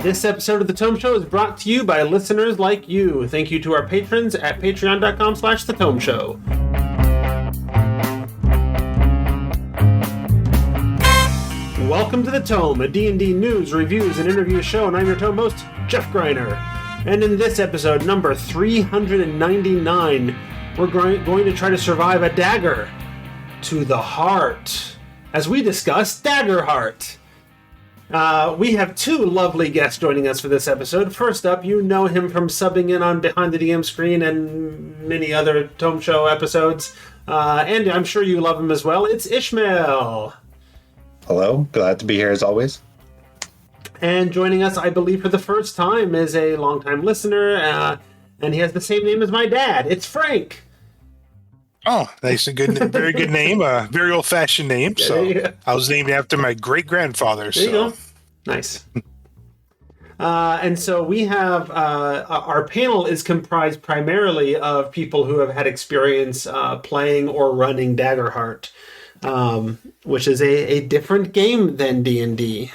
This episode of The Tome Show is brought to you by listeners like you. Thank you to our patrons at patreon.com/The Tome Show. Welcome to The Tome, a D&D news, reviews, and interview show, and I'm your Tome host, Jeff Greiner. And in this episode, number 399, we're going to try to survive a dagger to the heart, as we discuss Daggerheart. We have two lovely guests joining us for this episode. First up, you know him from subbing in on Behind the DM Screen and many other Tome Show episodes. And I'm sure you love him as well. It's Ismael. Hello, glad to be here as always. And joining us, I believe for the first time, is a longtime listener, and he has the same name as my dad. It's Frank. Oh, nice and good, very good name, very old-fashioned name. So I was named after my great-grandfather. There you go. Nice. And so we have, our panel is comprised primarily of people who have had experience playing or running Daggerheart, which is a different game than D&D.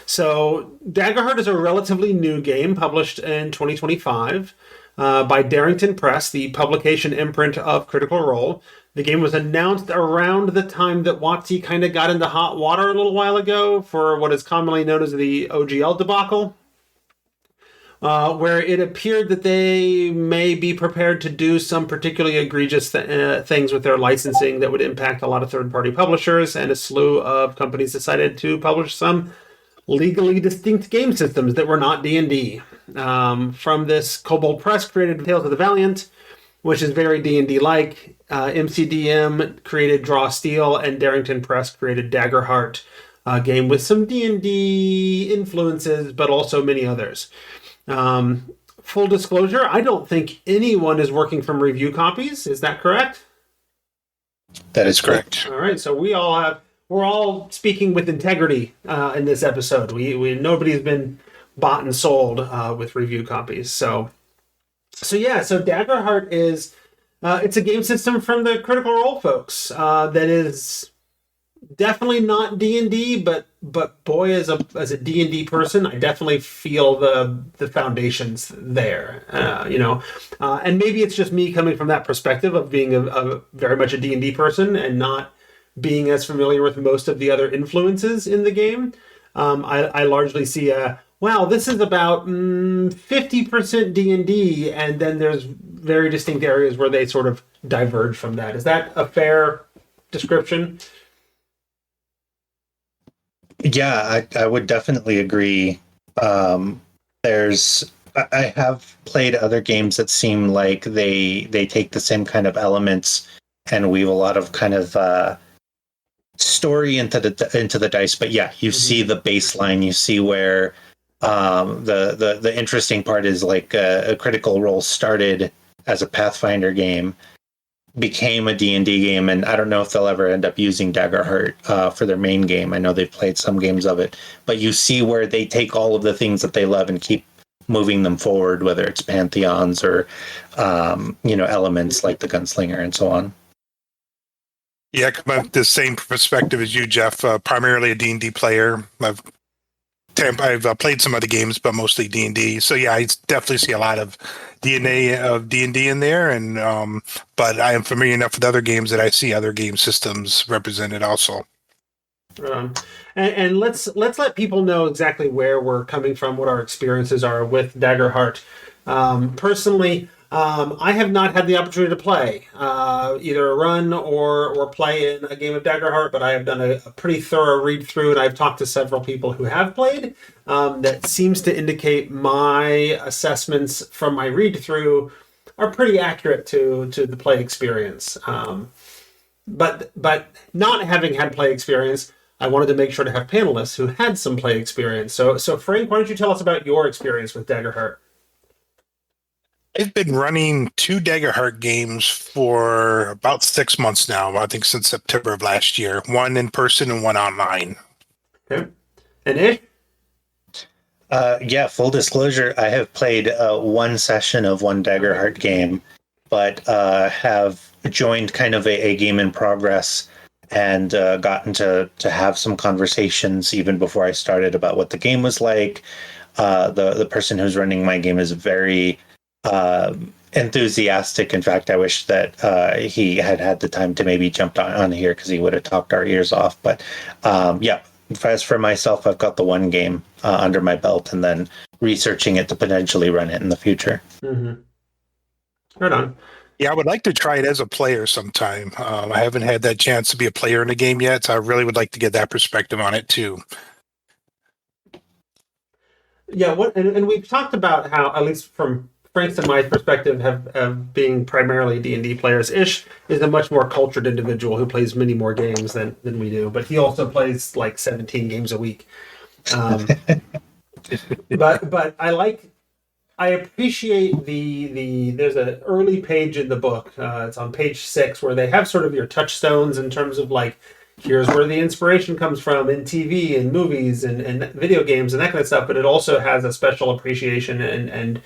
So Daggerheart is a relatively new game published in 2025. By Darrington Press, the publication imprint of Critical Role. The game was announced around the time that WotC kind of got into hot water a little while ago for what is commonly known as the OGL debacle, where it appeared that they may be prepared to do some particularly egregious things with their licensing that would impact a lot of third-party publishers, and a slew of companies decided to publish some legally distinct game systems that were not D&D. From this, Kobold Press created Tales of the Valiant, which is very D&D-like. MCDM created Draw Steel, and Darrington Press created Daggerheart, a game with some D&D influences, but also many others. Full disclosure, I don't think anyone is working from review copies. Is that correct? That is correct. All right, so we're all speaking with integrity in this episode. Nobody's been bought and sold with review copies. So Daggerheart is it's a game system from the Critical Role folks that is definitely not D&D, but boy, as a D&D person, I definitely feel the foundations there. And maybe it's just me coming from that perspective of being a very much a D&D person and not being as familiar with most of the other influences in the game. I largely see wow, this is about 50% D&D, and then there's very distinct areas where they sort of diverge from that. Is that a fair description? Yeah, I would definitely agree. I have played other games that seem like they take the same kind of elements and weave a lot of kind of story into the dice. But yeah, you see the baseline. You see where the interesting part is, like, a Critical Role started as a Pathfinder game, became a D&D game, and I don't know if they'll ever end up using Daggerheart for their main game. I know they've played some games of it, but you see where they take all of the things that they love and keep moving them forward, whether it's pantheons or elements like the gunslinger and so on. Yeah, I come at the same perspective as you, Jeff. Primarily a D&D player. I've played some other games, but mostly D&D. So yeah, I definitely see a lot of DNA of D&D in there, and but I am familiar enough with other games that I see other game systems represented also. And let's let people know exactly where we're coming from, what our experiences are with Daggerheart. Personally, I have not had the opportunity to play either a run or play in a game of Daggerheart, but I have done a pretty thorough read through, and I've talked to several people who have played. That seems to indicate my assessments from my read through are pretty accurate to the play experience. But not having had play experience, I wanted to make sure to have panelists who had some play experience. So Frank, why don't you tell us about your experience with Daggerheart? I've been running 2 Daggerheart games for about 6 months now. I think since September of last year. One in person and one online. Okay. And Ish? Yeah, full disclosure, I have played one session of one Daggerheart game, but have joined kind of a game in progress and gotten to have some conversations even before I started about what the game was like. The person who's running my game is very enthusiastic. In fact, I wish that he had the time to maybe jump on here because he would have talked our ears off. But yeah, as for myself, I've got the one game under my belt, and then researching it to potentially run it in the future. Mm-hmm. Right on. Yeah, I would like to try it as a player sometime. I haven't had that chance to be a player in a game yet, so I really would like to get that perspective on it too. Yeah, and we've talked about how, at least from Frank's and my perspective, have being primarily D&D players. Ish is a much more cultured individual who plays many more games than we do, but he also plays like 17 games a week. But I appreciate there's an early page in the book. It's on page 6 where they have sort of your touchstones in terms of like, here's where the inspiration comes from in TV and movies and video games and that kind of stuff. But it also has a special appreciation and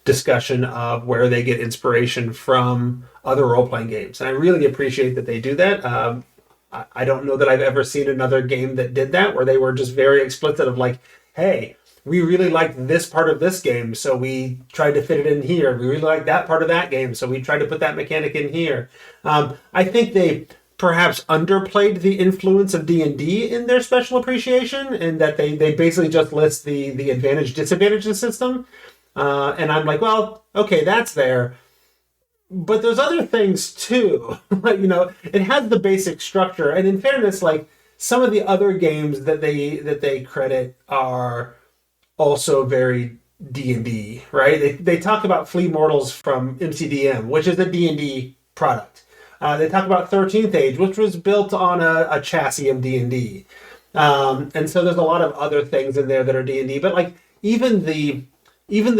discussion of where they get inspiration from other role-playing games. And I really appreciate that they do that. I don't know that I've ever seen another game that did that, where they were just very explicit of like, hey, we really liked this part of this game, so we tried to fit it in here. We really liked that part of that game, so we tried to put that mechanic in here. I think they perhaps underplayed the influence of D&D in their special appreciation, and that they basically just list the advantage disadvantage of the system. And I'm like, well, okay, that's there. But there's other things too. Like, it has the basic structure. And in fairness, like some of the other games that they credit are also very D&D, right? They talk about Flea Mortals from MCDM, which is a D&D product. They talk about 13th Age, which was built on a chassis of D&D. And so there's a lot of other things in there that are D&D. But like even the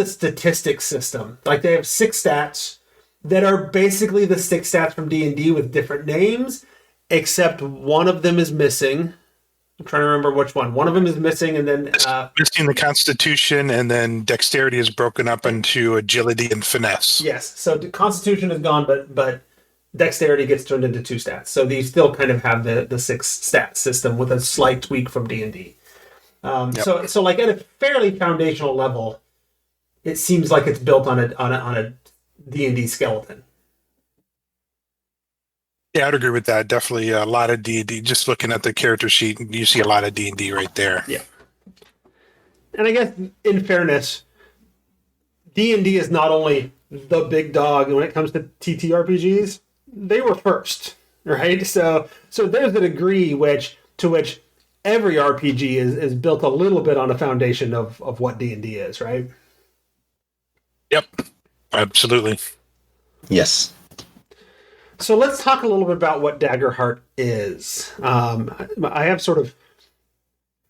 statistics system, like they have 6 stats that are basically the 6 stats from D&D with different names, except one of them is missing. I'm trying to remember which one. One of them is missing, and then missing the Constitution, and then Dexterity is broken up into Agility and Finesse. Yes, so Constitution is gone, but Dexterity gets turned into 2 stats. So these still kind of have the 6 stat system with a slight tweak from D&D. Yep. So like at a fairly foundational level, it seems like it's built on a D&D skeleton. Yeah, I'd agree with that. Definitely a lot of D&D. Just looking at the character sheet, you see a lot of D&D right there. Yeah. And I guess, in fairness, D&D is not only the big dog when it comes to TTRPGs. They were first, right? So there's a degree to which every RPG is built a little bit on a foundation of what D&D is, right? Yep, absolutely. Yes. So let's talk a little bit about what Daggerheart is. I have sort of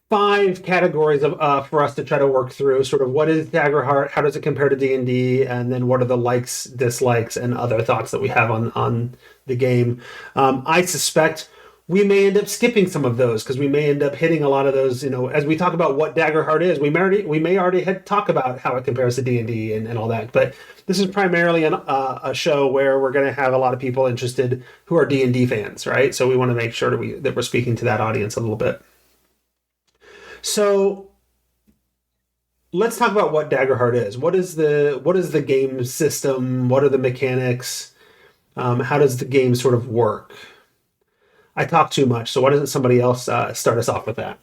5 categories for us to try to work through. Sort of what is Daggerheart, how does it compare to D&D, and then what are the likes, dislikes, and other thoughts that we have on the game. I suspect we may end up skipping some of those because we may end up hitting a lot of those. As we talk about what Daggerheart is, we may already talk about how it compares to D&D and all that. But this is primarily a show where we're going to have a lot of people interested who are D&D fans, right? So we want to make sure that we're speaking to that audience a little bit. So let's talk about what Daggerheart is. What is the game system? What are the mechanics? How does the game sort of work? I talk too much, so why doesn't somebody else start us off with that?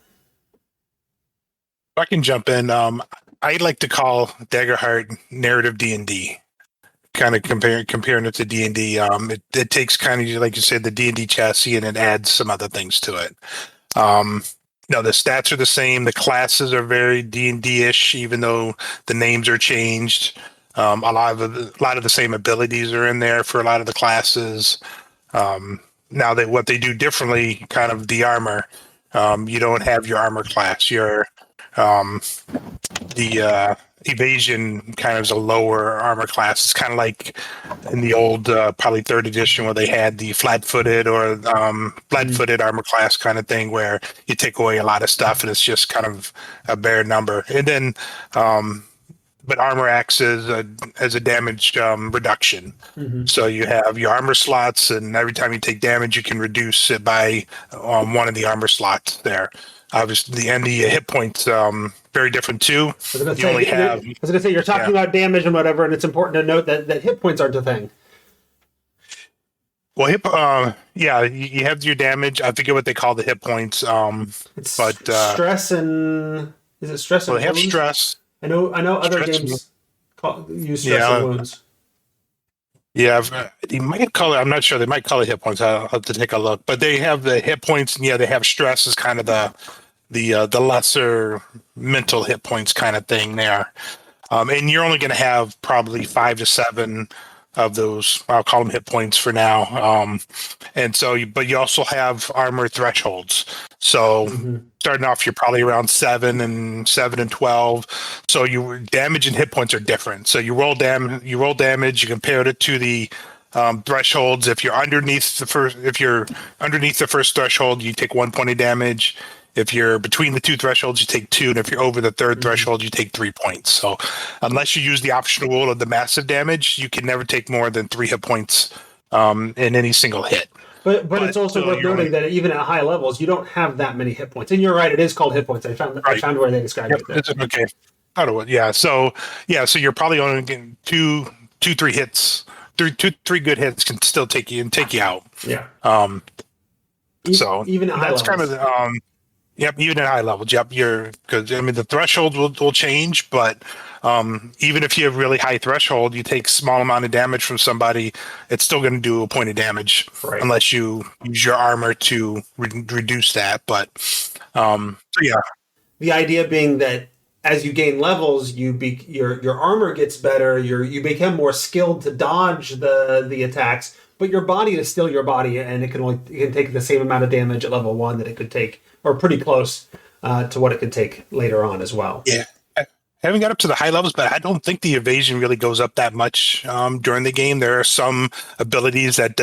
I can jump in. I like to call Daggerheart narrative D&D, kind of comparing it to D&D. It takes kind of, like you said, the D&D chassis, and it adds some other things to it. No, the stats are the same. The classes are very D&D-ish, even though the names are changed. A lot of the same abilities are in there for a lot of the classes. Now that what they do differently, kind of the armor. You don't have your armor class. Your the evasion kind of is a lower armor class. It's kind of like in the old probably 3rd edition where they had the flat-footed or flat-footed armor class kind of thing, where you take away a lot of stuff and it's just kind of a bare number. And then but armor acts as a damage reduction. Mm-hmm. So you have your armor slots, and every time you take damage, you can reduce it by one of the armor slots there. Obviously, and the hit points very different too. I was You only have. I was gonna say you're talking about damage and whatever, and it's important to note that hit points aren't a thing. Well, you have your damage. I forget what they call the hit points. It's but stress and is it stress and well, they have wounds? stress. I know other Stress games use stress and wounds. Yeah, they might call it. I'm not sure. They might call it hit points. I'll have to take a look. But they have the hit points, and they have stress as kind of the lesser mental hit points kind of thing there. And you're only going to have probably 5 to 7 of those. I'll call them hit points for now. And so, but you also have armor thresholds. So starting off, you're probably around 7 and 12. So your damage and hit points are different. So you roll damage. You compare it to the thresholds. If you're underneath the first threshold, you take 1 point of damage. If you're between the 2 thresholds, you take 2, and if you're over the 3rd threshold, you take 3 points. So, unless you use the optional rule of the massive damage, you can never take more than 3 hit points in any single hit. But it's also worth noting that even at high levels, you don't have that many hit points. And you're right; it is called hit points. I found where they described it. There. Okay. Out of what? Yeah. So you're probably only getting 3 hits. 3 good hits can still take you out. Yeah. So even at high levels. Kind of Yep, even at high levels. Yep, because the threshold will change, but even if you have really high threshold, you take small amount of damage from somebody, it's still going to do a point of damage, right, unless you use your armor to reduce that. But the idea being that as you gain levels, your armor gets better. You become more skilled to dodge the attacks, but your body is still your body, and it can take the same amount of damage at level 1 that it could take, or pretty close to what it could take later on as well. Yeah. I haven't got up to the high levels, but I don't think the evasion really goes up that much during the game. There are some abilities that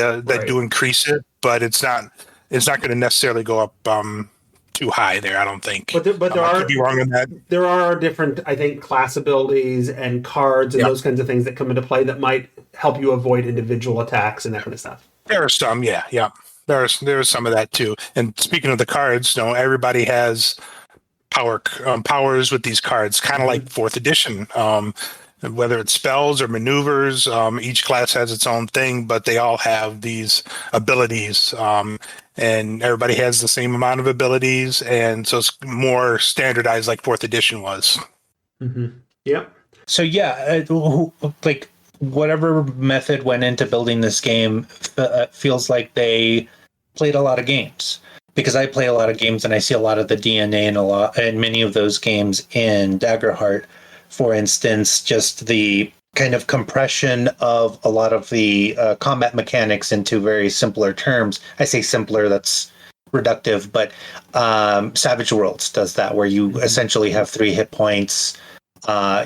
do increase it, but it's not going to necessarily go up too high there, I don't think. But there I could be wrong on that. There are different, I think, class abilities and cards and those kinds of things that come into play that might help you avoid individual attacks and that kind of stuff. There are some, yeah. There's some of that too. And speaking of the cards, everybody has powers with these cards, kind of like 4th edition. Whether it's spells or maneuvers, each class has its own thing, but they all have these abilities. And everybody has the same amount of abilities, and so it's more standardized like 4th edition was. Mm-hmm. Yep. So like whatever method went into building this game feels like they played a lot of games, because I play a lot of games and I see a lot of the DNA and many of those games in Daggerheart. For instance, just the kind of compression of a lot of the combat mechanics into very simpler terms. I say simpler, that's reductive, but Savage Worlds does that, where you essentially have 3 hit points.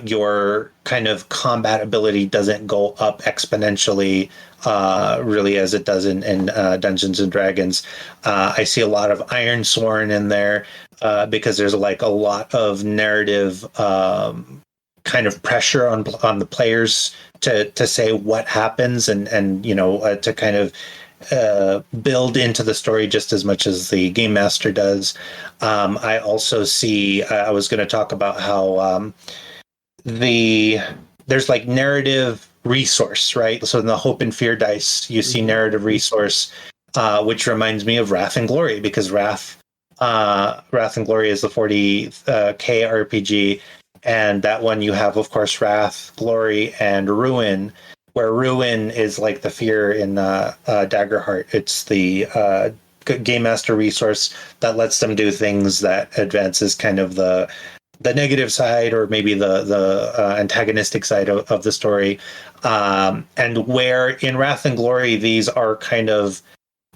Your kind of combat ability doesn't go up exponentially, really, as it does in Dungeons and Dragons. I see a lot of Ironsworn in there because there's like a lot of narrative kind of pressure on the players to say what happens and to kind of build into the story just as much as the game master does. I also see, I was going to talk about how there's like narrative resource, right? So in the Hope and Fear dice, you see narrative resource, which reminds me of Wrath and Glory, because Wrath and Glory is the 40K RPG. And that one you have, of course, Wrath, Glory, and Ruin, where Ruin is like the fear in Daggerheart. It's the game master resource that lets them do things that advances kind of the negative side, or maybe the antagonistic side of the story. And where in Wrath and Glory, these are kind of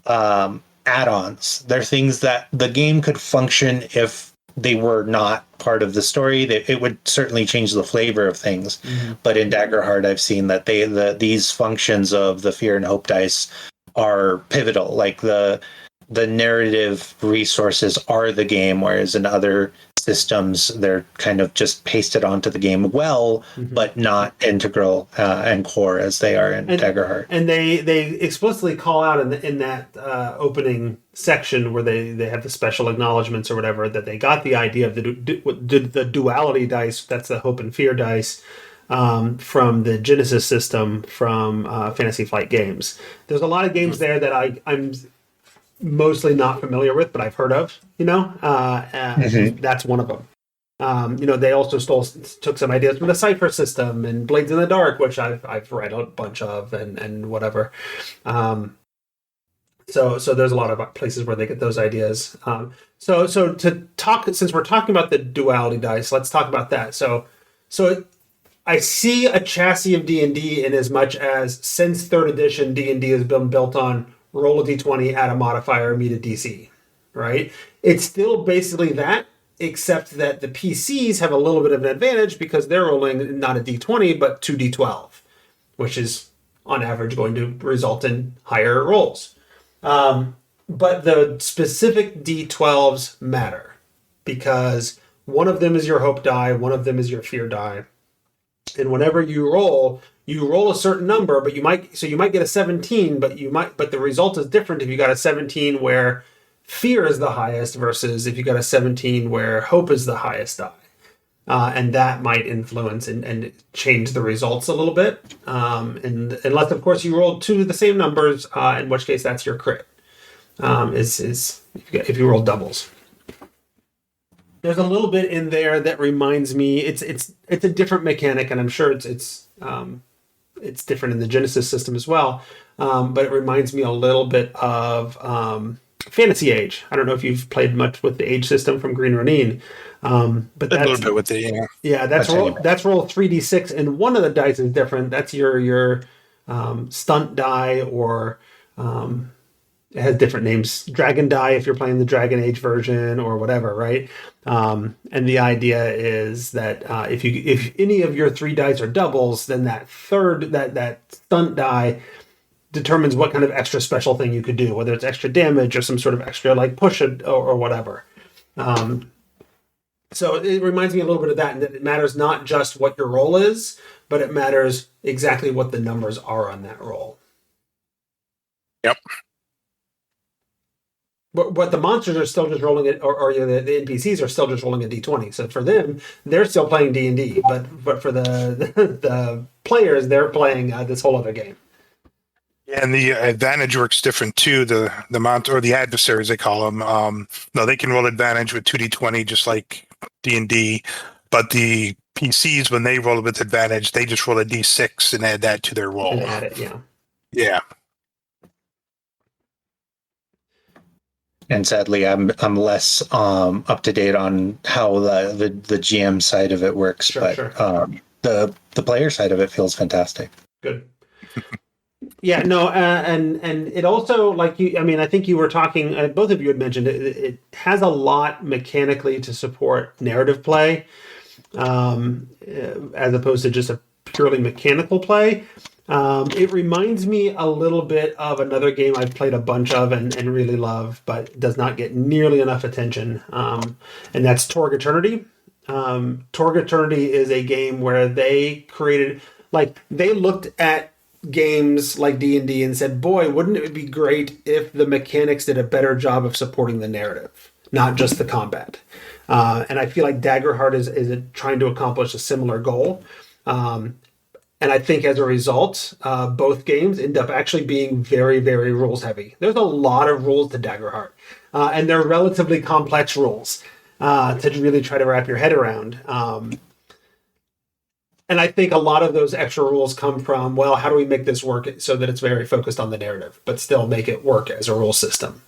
add-ons. They're things that the game could function if they were not part of the story. It would certainly change the flavor of things. Mm-hmm. But in Daggerheart, I've seen that these functions of the Fear and Hope dice are pivotal. Like the the narrative resources are the game, whereas in other systems they're kind of just pasted onto the game but not integral and core as they are in Daggerheart. And they explicitly call out in that opening section where they have the special acknowledgments or whatever that they got the idea of the duality dice. That's the hope and fear dice. From the Genesis system from Fantasy Flight Games. There's a lot of games there that I'm mostly not familiar with, but I've heard of, that's one of them. They also took some ideas from the Cypher system and Blades in the Dark, which I've read a bunch of and whatever. So there's a lot of places where they get those ideas. So to talk, since we're talking about the duality dice, let's talk about that. So I see a chassis of D&D in as much as since 3rd edition, D&D has been built on roll a d20, add a modifier, meet a DC, right? It's still basically that, except that the PCs have a little bit of an advantage because they're rolling not a d20, but 2d12, which is on average going to result in higher rolls. But the specific d12s matter because one of them is your hope die, one of them is your fear die. And whenever you roll a certain number, but you might get a 17, but the result is different if you got a 17 where fear is the highest versus if you got a 17 where hope is the highest die. And that might influence and change the results a little bit. And unless of course you rolled two of the same numbers, in which case that's your crit. Is if you roll doubles. There's a little bit in there that reminds me it's a different mechanic, and I'm sure it's different in the Genesis system as well. But it reminds me a little bit of Fantasy Age. I don't know if you've played much with the Age system from Green Ronin, but that's a little bit with the that's roll 3d6, and one of the dice is different. That's your stunt die, or it has different names. Dragon die if you're playing the Dragon Age version or whatever, right? And the idea is that if any of your 3 dice are doubles, then that third that stunt die determines what kind of extra special thing you could do, whether it's extra damage or some sort of extra like push it or whatever. So it reminds me a little bit of that, and that it matters not just what your roll is, but it matters exactly what the numbers are on that roll. Yep. But the monsters are still just rolling it, or the NPCs are still just rolling a d20. So for them, they're still playing D&D. But for the players, they're playing this whole other game. And the advantage works different too. The or the adversaries, they call them. No, they can roll advantage with 2d20 just like D&D. But the PCs, when they roll with advantage, they just roll a d6 and add that to their roll. And add it, yeah. Yeah. And sadly, I'm less up to date on how the GM side of it works, but the player side of it feels fantastic. Good. Yeah, no, and it also, like you, I mean, I think you were talking, both of you had mentioned it has a lot mechanically to support narrative play, as opposed to just a purely mechanical play. It reminds me a little bit of another game I've played a bunch of and really love, but does not get nearly enough attention. And that's Torg Eternity. Torg Eternity is a game where they they looked at games like D&D and said, boy, wouldn't it be great if the mechanics did a better job of supporting the narrative, not just the combat. And I feel like Daggerheart is trying to accomplish a similar goal. And I think as a result, both games end up actually being very, very rules heavy. There's a lot of rules to Daggerheart, and they're relatively complex rules to really try to wrap your head around. And I think a lot of those extra rules come from, well, how do we make this work so that it's very focused on the narrative, but still make it work as a rule system?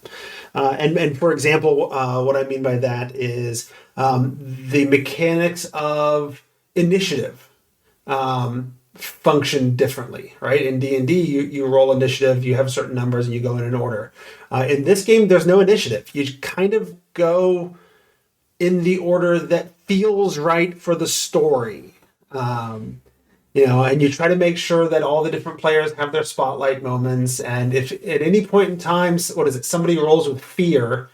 And for example, what I mean by that is the mechanics of initiative. Function differently, right? In D&D, you roll initiative, you have certain numbers, and you go in an order. In this game, there's no initiative. You kind of go in the order that feels right for the story. and you try to make sure that all the different players have their spotlight moments. And if at any point in time, somebody rolls with fear,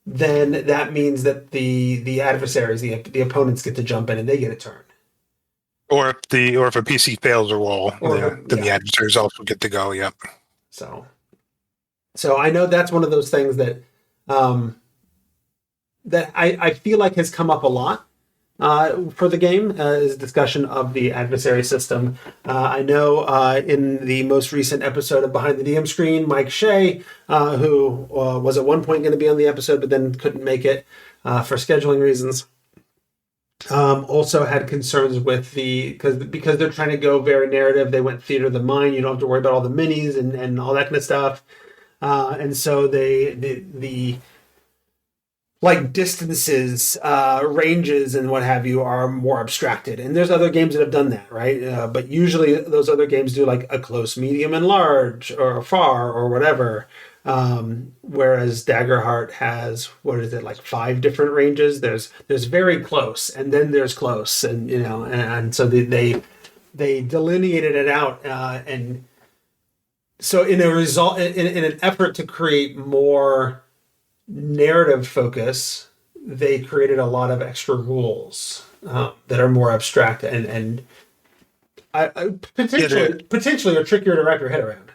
then that means that the adversaries, the opponents, get to jump in and they get a turn. Or if a PC fails a roll, then the adversaries also get to go. Yep. So I know that's one of those things that that I feel like has come up a lot for the game, is discussion of the adversary system. I know in the most recent episode of Behind the DM Screen, Mike Shea, who was at one point going to be on the episode but then couldn't make it for scheduling reasons, also had concerns with because they're trying to go very narrative. They went theater of the mind. You don't have to worry about all the minis and all that kind of stuff. And so the like distances, ranges, and what have you are more abstracted. And there's other games that have done that, right? But usually those other games do like a close, medium, and large, or far, or whatever. Whereas Daggerheart has, like 5 different ranges. There's very close, and then there's close, and and so they delineated it out, and so in an effort to create more narrative focus, they created a lot of extra rules that are more abstract and potentially are trickier to wrap your head around.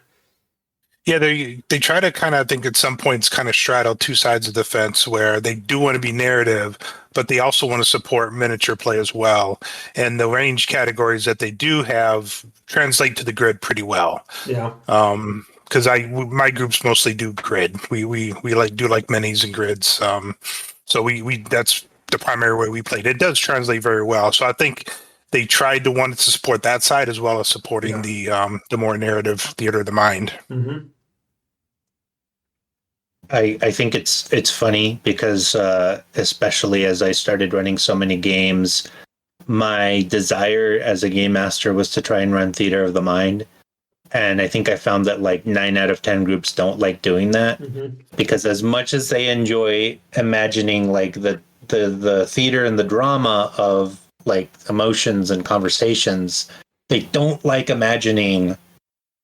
Yeah, they try to kind of, I think at some points, kind of straddle two sides of the fence where they do want to be narrative, but they also want to support miniature play as well. And the range categories that they do have translate to the grid pretty well. Yeah. Because my groups mostly do grid. We like minis and grids. So we that's the primary way we played. It does translate very well. So I think they tried to want to support that side as well as supporting the more narrative theater of the mind. Mm-hmm. I think it's funny because especially as I started running so many games, my desire as a game master was to try and run theater of the mind. And I think I found that like 9 out of 10 groups don't like doing that, because as much as they enjoy imagining like the theater and the drama of like emotions and conversations, they don't like imagining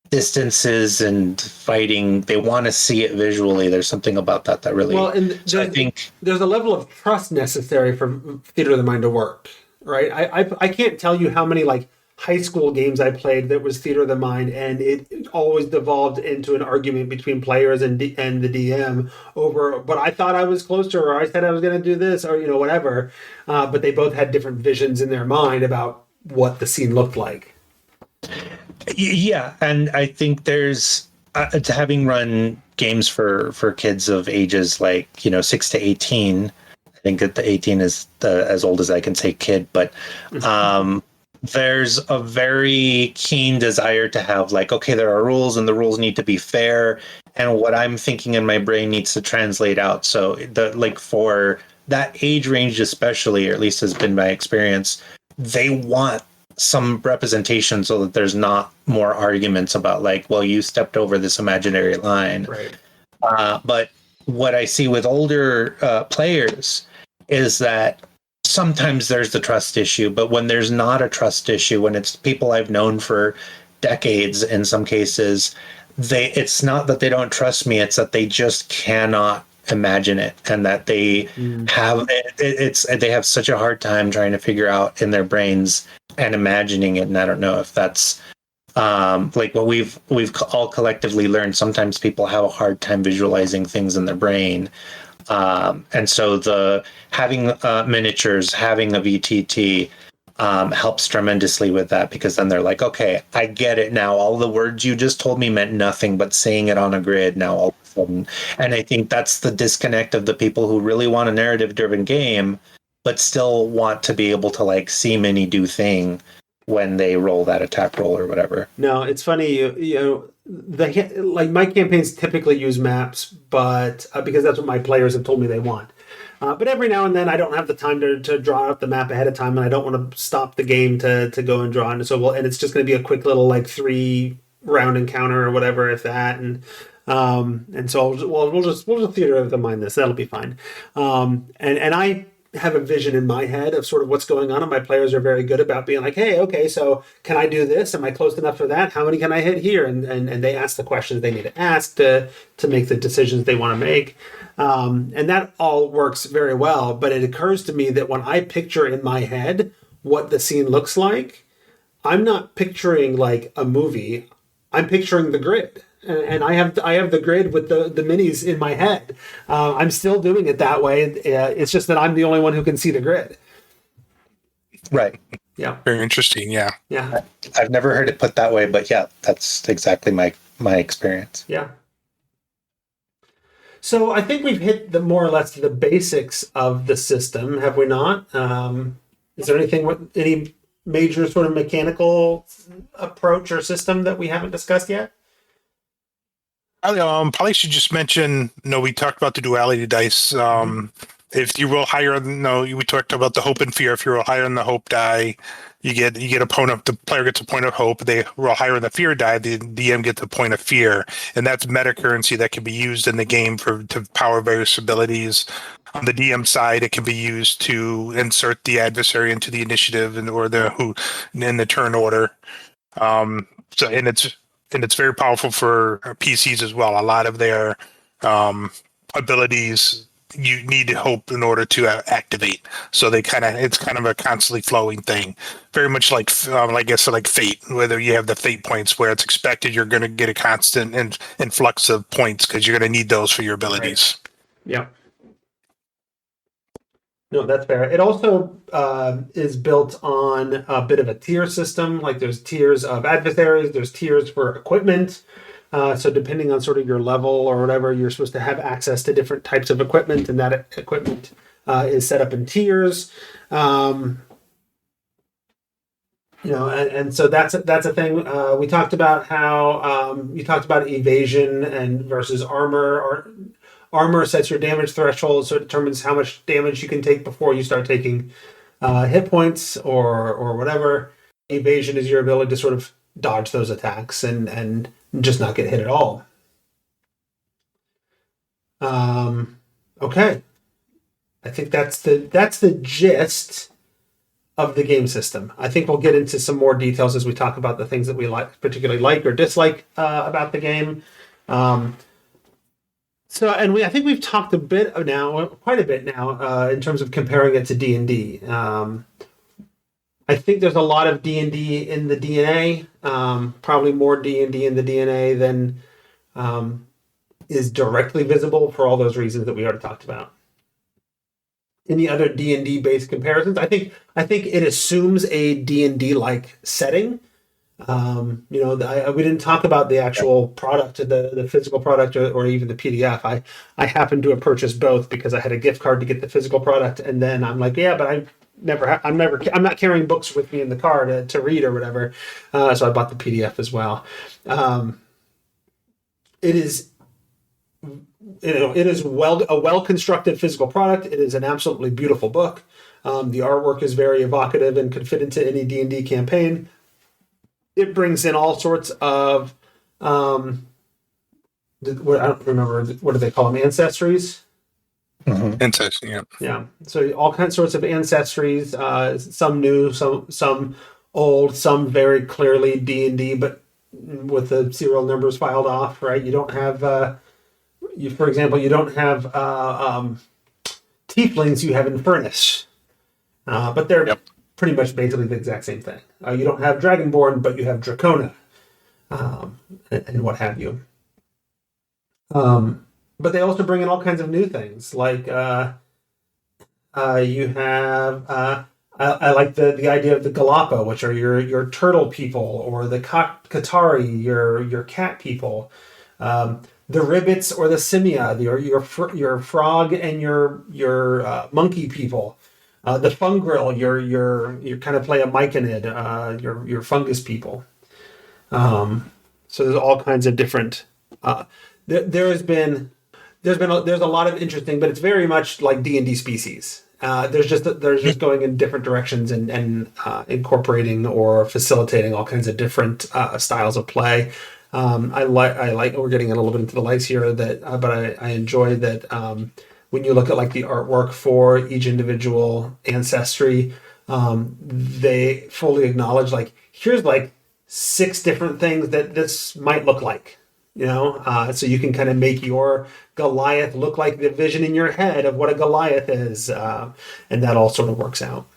distances and fighting. They want to see it visually. There's something about that really. Well, and so I think there's a level of trust necessary for theater of the mind to work, right? I can't tell you how many like high school games I played that was theater of the mind, and it always devolved into an argument between players and the DM over, but I thought I was closer, or I said I was going to do this, or whatever. But they both had different visions in their mind about what the scene looked like. Yeah, and I think there's having run games for kids of ages like 6 to 18. I think that the 18 is as old as I can say kid, but there's a very keen desire to have like, okay, there are rules and the rules need to be fair, and what I'm thinking in my brain needs to translate out. So for that age range especially, or at least has been my experience, they want some representation so that there's not more arguments about like, well, you stepped over this imaginary line. Right. But what I see with older players is that sometimes there's the trust issue, but when there's not a trust issue, when it's people I've known for decades, in some cases, it's not that they don't trust me, it's that they just cannot imagine it, and that they they have such a hard time trying to figure out in their brains and imagining it. And I don't know if that's like what we've all collectively learned. Sometimes people have a hard time visualizing things in their brain. And so the having miniatures, having a VTT helps tremendously with that, because then they're like, okay, I get it now. All the words you just told me meant nothing, but seeing it on a grid now all of a sudden. And I think that's the disconnect of the people who really want a narrative-driven game, but still want to be able to like see mini do thing when they roll that attack roll or whatever. No, it's funny, my campaigns typically use maps, but because that's what my players have told me they want. But every now and then I don't have the time to draw up the map ahead of time, and I don't want to stop the game to go and draw. And so and it's just going to be a quick little like 3-round encounter or whatever, if that. And so we'll just theater of the mind this. That'll be fine. And have a vision in my head of sort of what's going on, and my players are very good about being like, hey, okay, so can I do this? Am I close enough for that? How many can I hit here? And they ask the questions they need to ask to make the decisions they want to make. And that all works very well. But it occurs to me that when I picture in my head what the scene looks like, I'm not picturing like a movie. I'm picturing the grid. And I have the grid with the minis in my head. I'm still doing it that way. It's just that I'm the only one who can see the grid. Right. Yeah. Very interesting. Yeah. Yeah. I've never heard it put that way, but yeah, that's exactly my experience. Yeah. So I think we've hit more or less the basics of the system, have we not? Is there any major sort of mechanical approach or system that we haven't discussed yet? Probably should just mention, we talked about the duality dice. If you roll higher, we talked about the hope and fear. If you roll higher on the hope die, you get the player gets a point of hope. They roll higher on the fear die, the DM gets a point of fear, and that's meta currency that can be used in the game to power various abilities. On the DM side, it can be used to insert the adversary into the initiative in the turn order. It's very powerful for PCs as well. A lot of their abilities you need hope in order to activate. So it's kind of a constantly flowing thing. Very much like fate, whether you have the fate points where it's expected you're going to get a constant influx of points because you're going to need those for your abilities. Right. Yeah. No, that's fair. It also is built on a bit of a tier system. Like there's tiers of adversaries, there's tiers for equipment. So depending on sort of your level or whatever, you're supposed to have access to different types of equipment, and that equipment is set up in tiers. And so that's a thing. We talked about how you talked about evasion and versus armor. Or armor sets your damage threshold, so it determines how much damage you can take before you start taking hit points or whatever. Evasion is your ability to sort of dodge those attacks and just not get hit at all. Okay, I think that's the gist of the game system. I think we'll get into some more details as we talk about the things that we particularly like or dislike about the game. I think we've talked quite a bit now, in terms of comparing it to D&D. I think there's a lot of D&D in the DNA, probably more D&D in the DNA than is directly visible for all those reasons that we already talked about. Any other D&D based comparisons? I think it assumes a D&D like setting. We didn't talk about the actual product, the physical product, or even the PDF. I happened to have purchased both because I had a gift card to get the physical product, and then I'm like, yeah, but I'm not carrying books with me in the car to read or whatever. So I bought the PDF as well. It is a well-constructed physical product. It is an absolutely beautiful book. The artwork is very evocative and could fit into any D&D campaign. It brings in all sorts of I don't remember, what do they call them? Ancestries? Mm-hmm. Ancestry, yeah. Yeah. So all sorts of ancestries, some new, some old, some very clearly D&D, but with the serial numbers filed off, right? You don't have, for example, you don't have tieflings, you have Infernus. But they're pretty much basically the exact same thing. You don't have Dragonborn, but you have Dracona, and what have you. But they also bring in all kinds of new things, like you have. I like the idea of the Galapa, which are your turtle people, or the Katari, your cat people. The Ribbits or the Simia, your frog and your monkey people. The Fungril, you kind of play a Myconid, your fungus people. So there's all kinds of different. There's a lot of interesting, but it's very much like D&D species. There's just going in different directions and incorporating or facilitating all kinds of different styles of play. I like we're getting a little bit into the lights here, but I enjoy that when you look at like the artwork for each individual ancestry, they fully acknowledge like here's like 6 different things that this might look like, so you can kind of make your Goliath look like the vision in your head of what a Goliath is, and that all sort of works out.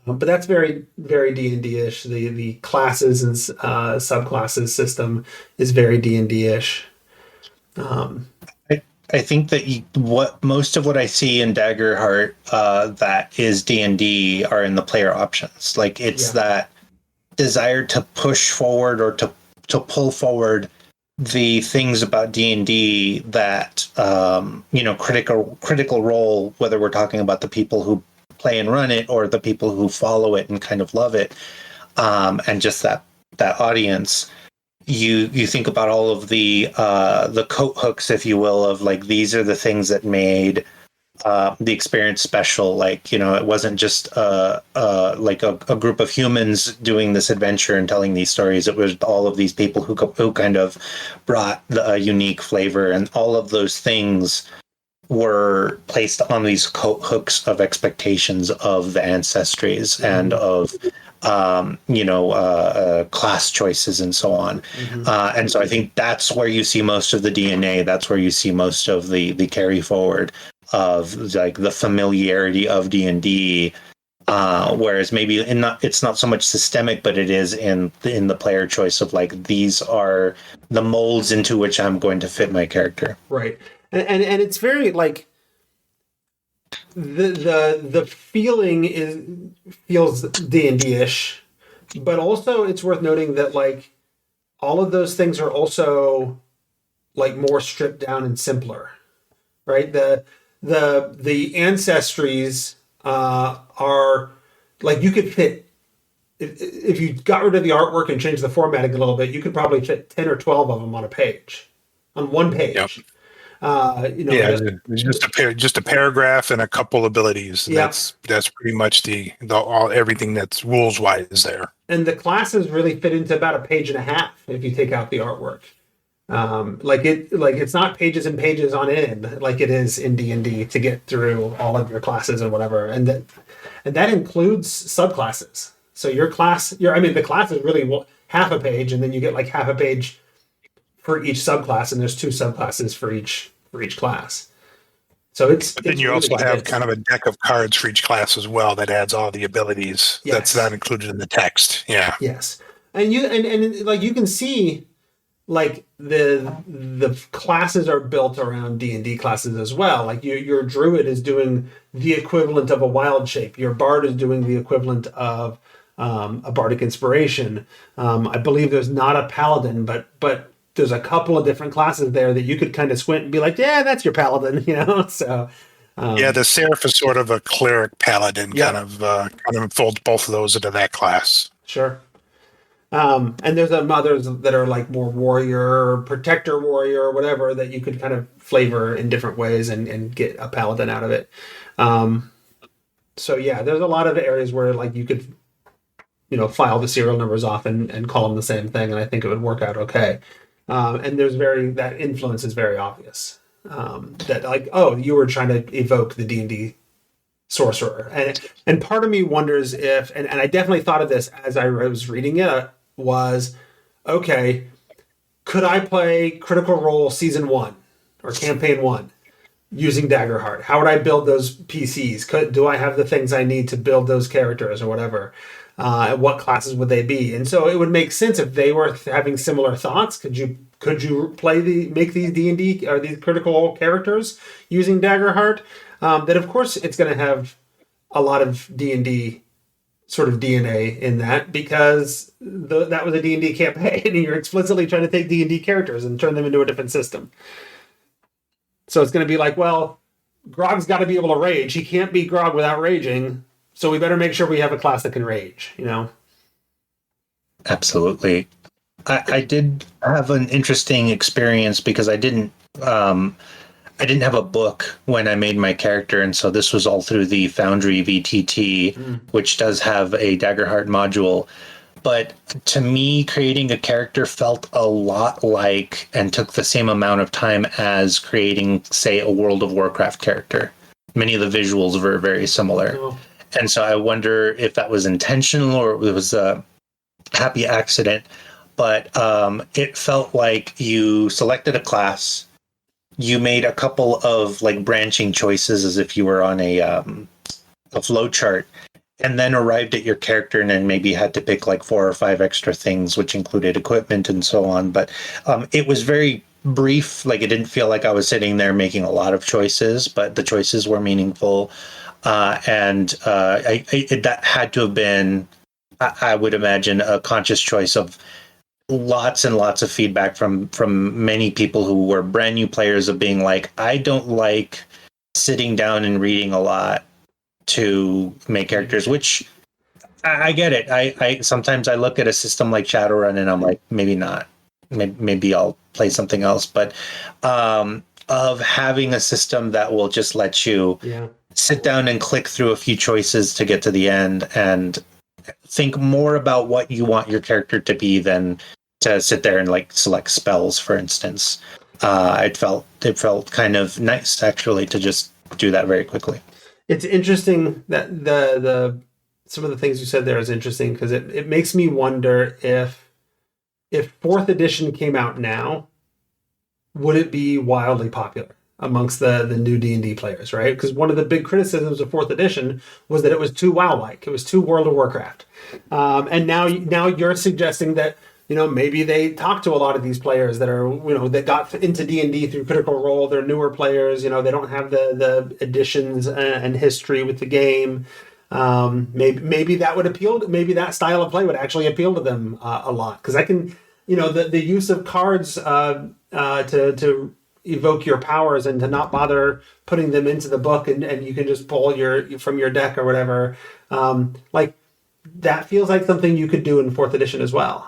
But that's very, very D&D-ish. The classes and subclasses system is very D&D-ish. I think that most of what I see in Daggerheart that is D&D are in the player options. Like it's that desire to push forward or to pull forward the things about D&D that critical role, whether we're talking about the people who play and run it or the people who follow it and kind of love it, and just that audience. You think about all of the coat hooks, if you will, of like these are the things that made the experience special. Like, it wasn't just like a group of humans doing this adventure and telling these stories. It was all of these people who kind of brought a unique flavor, and all of those things were placed on these coat hooks of expectations of the ancestries and of class choices and so on. And so I think that's where you see most of the DNA. That's where you see most of the carry forward of like the familiarity of D&D. Whereas maybe it's not so much systemic, but it is in the player choice of like, these are the molds into which I'm going to fit my character. Right. And it's very like the feeling feels D&D-ish, but also it's worth noting that like all of those things are also like more stripped down and simpler, right? The ancestries are like, you could fit, if you got rid of the artwork and changed the formatting a little bit, you could probably fit 10 or 12 of them on one page. Yep. Just a paragraph and a couple abilities. Yeah. That's pretty much everything that's rules wise there. And the classes really fit into about a page and a half if you take out the artwork. It's not pages and pages on end like it is in D&D to get through all of your classes and whatever, and that includes subclasses. So the class is really half a page, and then you get like half a page for each subclass, and there's 2 subclasses for each class. So then you also have kind of a deck of cards for each class as well that adds all the abilities. Yes. That's not included in the text. Yeah. Yes, and you can see like the classes are built around D&D classes as well. Like your druid is doing the equivalent of a wild shape. Your bard is doing the equivalent of a bardic inspiration. I believe there's not a paladin, but there's a couple of different classes there that you could kind of squint and be like, yeah, that's your paladin, So the seraph is sort of a cleric paladin, kind of folds both of those into that class. Sure. And there's others that are like more warrior, protector warrior, or whatever, that you could kind of flavor in different ways and get a paladin out of it. So yeah, there's a lot of areas where like you could, file the serial numbers off and call them the same thing, and I think it would work out okay. And that influence is very obvious. That like, oh, you were trying to evoke the D&D sorcerer, and part of me wonders if, and I definitely thought of this as I was reading it, was, okay, could I play Critical Role Season 1 or Campaign 1 using Daggerheart? How would I build those PCs? Do I have the things I need to build those characters or whatever? What classes would they be? And so it would make sense if they were having similar thoughts. Could you make these D&D or these Critical Role characters using Daggerheart? That of course it's going to have a lot of D&D sort of DNA in that, because that was a D&D campaign, and you're explicitly trying to take D&D characters and turn them into a different system. So it's going to be like, well, Grog's got to be able to rage. He can't be Grog without raging, so we better make sure we have a class that can rage, Absolutely. I did have an interesting experience because I didn't have a book when I made my character, and so this was all through the Foundry VTT, which does have a Daggerheart module. but to me, creating a character felt a lot like and took the same amount of time as creating, say, a World of Warcraft character. Many of the visuals were very similar. Oh. And so I wonder if that was intentional or it was a happy accident. But it felt like you selected a class, you made a couple of like branching choices as if you were on a flow chart, and then arrived at your character and then maybe had to pick like 4 or 5 extra things, which included equipment and so on. But it was very brief. Like it didn't feel like I was sitting there making a lot of choices, but the choices were meaningful. That had to have been, I would imagine, a conscious choice of lots and lots of feedback from many people who were brand new players of being like, I don't like sitting down and reading a lot to make characters, which I get it. I sometimes I look at a system like Shadowrun and I'm like, maybe not. Maybe I'll play something else. But of having a system that will just let you sit down and click through a few choices to get to the end and think more about what you want your character to be than to sit there and like select spells, for instance. It felt kind of nice actually to just do that very quickly. It's interesting that the some of the things you said there is interesting because it makes me wonder if 4th edition came out now, would it be wildly popular amongst the new D&D players, right? Because one of the big criticisms of 4th edition was that it was too WoW-like. It was too World of Warcraft. And now you're suggesting that, maybe they talk to a lot of these players that are, that got into D&D through Critical Role. They're newer players. They don't have the additions and history with the game. Maybe that would appeal. Maybe that style of play would actually appeal to them a lot. Because I can, the use of cards to evoke your powers and to not bother putting them into the book and you can just pull from your deck or whatever. That feels like something you could do in 4th edition as well.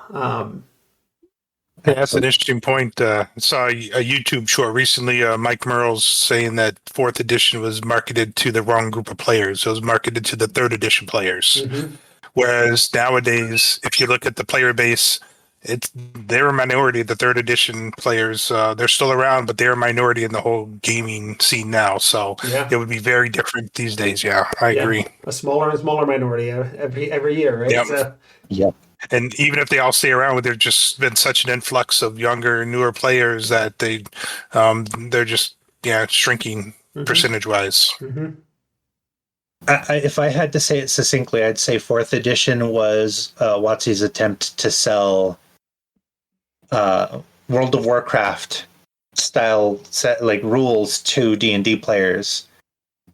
That's an interesting point. I saw a YouTube short recently, Mike Merle's saying that 4th edition was marketed to the wrong group of players. It was marketed to the 3rd edition players. Mm-hmm. Whereas nowadays, if you look at the player base, they're a minority. The 3rd edition players, they're still around, but they're a minority in the whole gaming scene now. So it would be very different these days. Yeah, I agree. A smaller and smaller minority every year, right? Yep. Yep. And even if they all stay around, there's just been such an influx of younger, newer players that they're just shrinking percentage-wise. Mm-hmm. If I had to say it succinctly, I'd say 4th edition was WotC's attempt to sell World of Warcraft style set like rules to D&D players,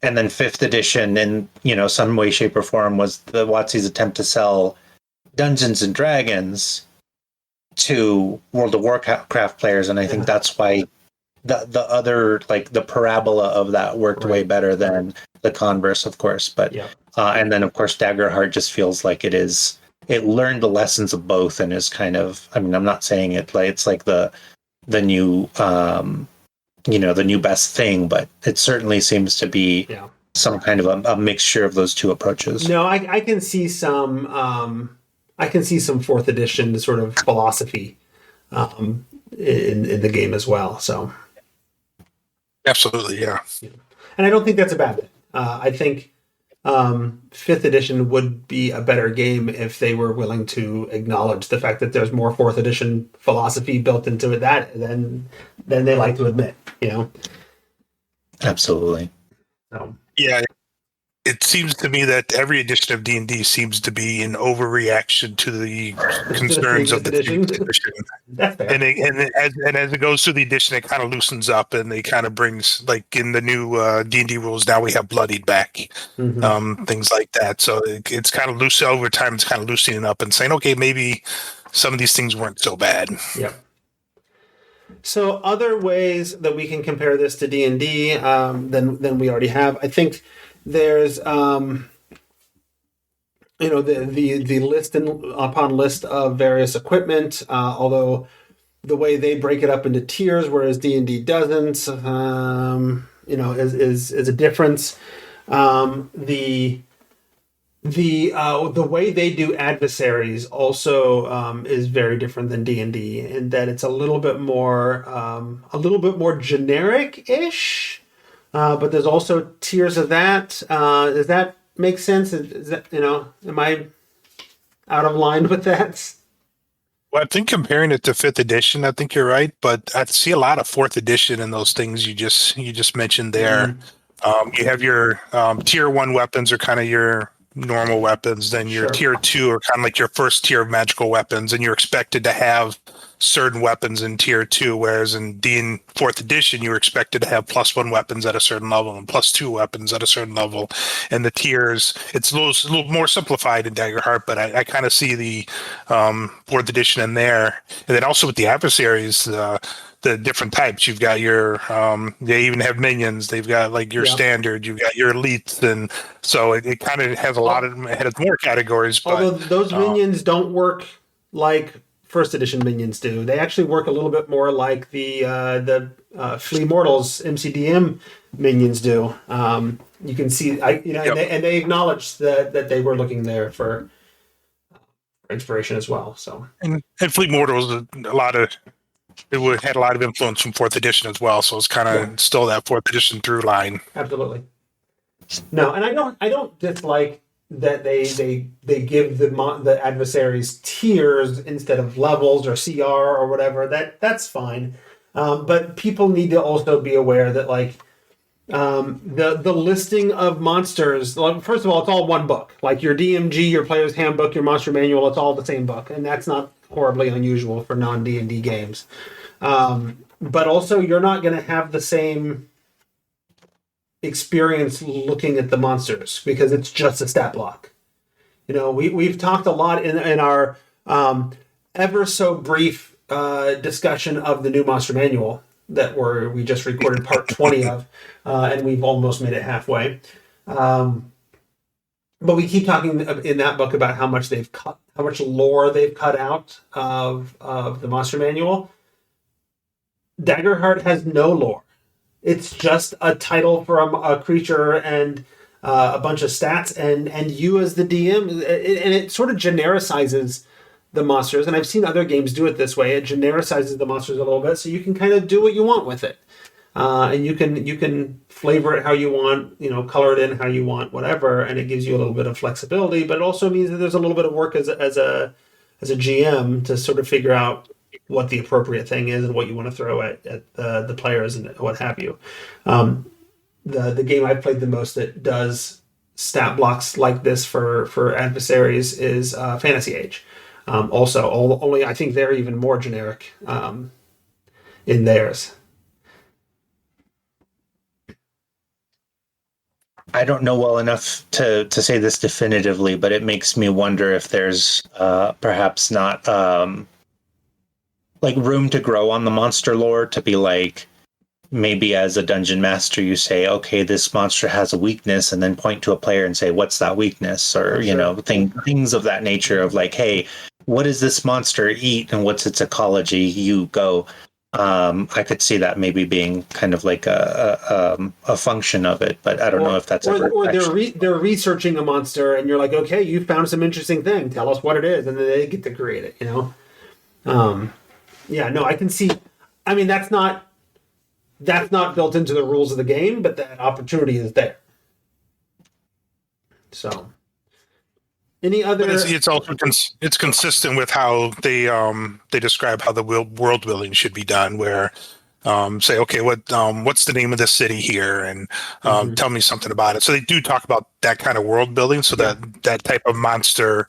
and then 5th edition, in some way, shape, or form, was the WotC's attempt to sell Dungeons and Dragons to World of Warcraft players, and I think that's why the other like the parabola of that worked way better than the converse, of course. But and then of course Daggerheart just feels like it learned the lessons of both and is kind of, I mean, I'm not saying it like it's like the new the new best thing, but it certainly seems to be some kind of a mixture of those two approaches. No, I can see some 4th edition sort of philosophy in the game as well. So absolutely, yeah. And I don't think that's a bad thing. I think 5th edition would be a better game if they were willing to acknowledge the fact that there's more 4th edition philosophy built into it than they like to admit. Absolutely. So. Yeah. It seems to me that every edition of D&D seems to be an overreaction to the concerns of the 3rd edition. That's fair. And as it goes through the edition, it kind of loosens up and it kind of brings, like in the new D&D rules, now we have bloodied back, things like that. So it's kind of loose over time. It's kind of loosening up and saying, okay, maybe some of these things weren't so bad. Yeah. So other ways that we can compare this to D&D than we already have, I think. There's, the list upon list of various equipment. Although the way they break it up into tiers, whereas D&D doesn't, is a difference. The the way they do adversaries also is very different than D&D in that it's a little bit more generic-ish, but there's also tiers of that. Does that make sense? Is that, am I out of line with that? Well, I think comparing it to fifth edition, I think you're right, but I see a lot of fourth edition in those things you just mentioned there. Mhm. You have your tier one weapons are kind of your normal weapons. Then your Sure. tier two are kind of like your first tier of magical weapons, and you're expected to have certain weapons in tier two. Whereas in D and fourth edition, you were expected to have +1 weapons at a certain level and +2 weapons at a certain level. And the tiers, it's a little more simplified in Daggerheart, but I kind of see the fourth edition in there. And then also with the adversaries, the different types. You've got your they even have minions. They've got like your Yeah. standard. You've got your elites, and so it kind of has a lot of it has more categories. Although But those minions don't work like first edition minions do. They actually work a little bit more like the Flea Mortals MCDM minions do. You can see, Yep. and they acknowledged that they were looking there for inspiration as well. So and Fleet Mortal was had a lot of influence from fourth edition as well. So it's kind of still that fourth edition through line. absolutely. No, and I don't dislike that they give the adversaries tiers instead of levels or CR or whatever. That's fine. But people need to also be aware that like the listing of monsters. Like, first of all, it's all one book. Like your DMG, your player's handbook, your monster manual. It's all the same book, and that's not horribly unusual for non D&D games. But also, you're not going to have the same experience looking at the monsters because it's just a stat block. We've talked a lot in our ever so brief discussion of the new monster manual that we just recorded part 20 of, and we've almost made it halfway. But we keep talking in that book about how much how much lore they've cut out of the monster manual. Daggerheart has no lore. It's just a title for a creature and a bunch of stats, and you as the DM, and it sort of genericizes the monsters. And I've seen other games do it this way. It genericizes the monsters a little bit, so you can kind of do what you want with it, and you can flavor it how you want, color it in how you want, whatever, and it gives you a little bit of flexibility. But it also means that there's a little bit of work as a GM to sort of figure out what the appropriate thing is and what you want to throw at the players and what have you. The game I've played the most that does stat blocks like this for adversaries is Fantasy Age. Only I think they're even more generic in theirs. I don't know well enough to say this definitively, but it makes me wonder if there's perhaps not like room to grow on the monster lore to be like, maybe as a dungeon master you say, okay, this monster has a weakness, and then point to a player and say, what's that weakness? Or things of that nature of like, hey, what does this monster eat and what's its ecology? You go. I could see that maybe being kind of like a function of it, but I don't know if that's or they're researching a monster and you're like, okay, you found some interesting thing, tell us what it is, and then they get to create it. I can see. I mean, that's not built into the rules of the game, but that opportunity is there. So, any other? But it's also it's consistent with how they describe how the world building should be done. Where say, okay, what's the name of this city here, and tell me something about it. So they do talk about that kind of world building, so that type of monster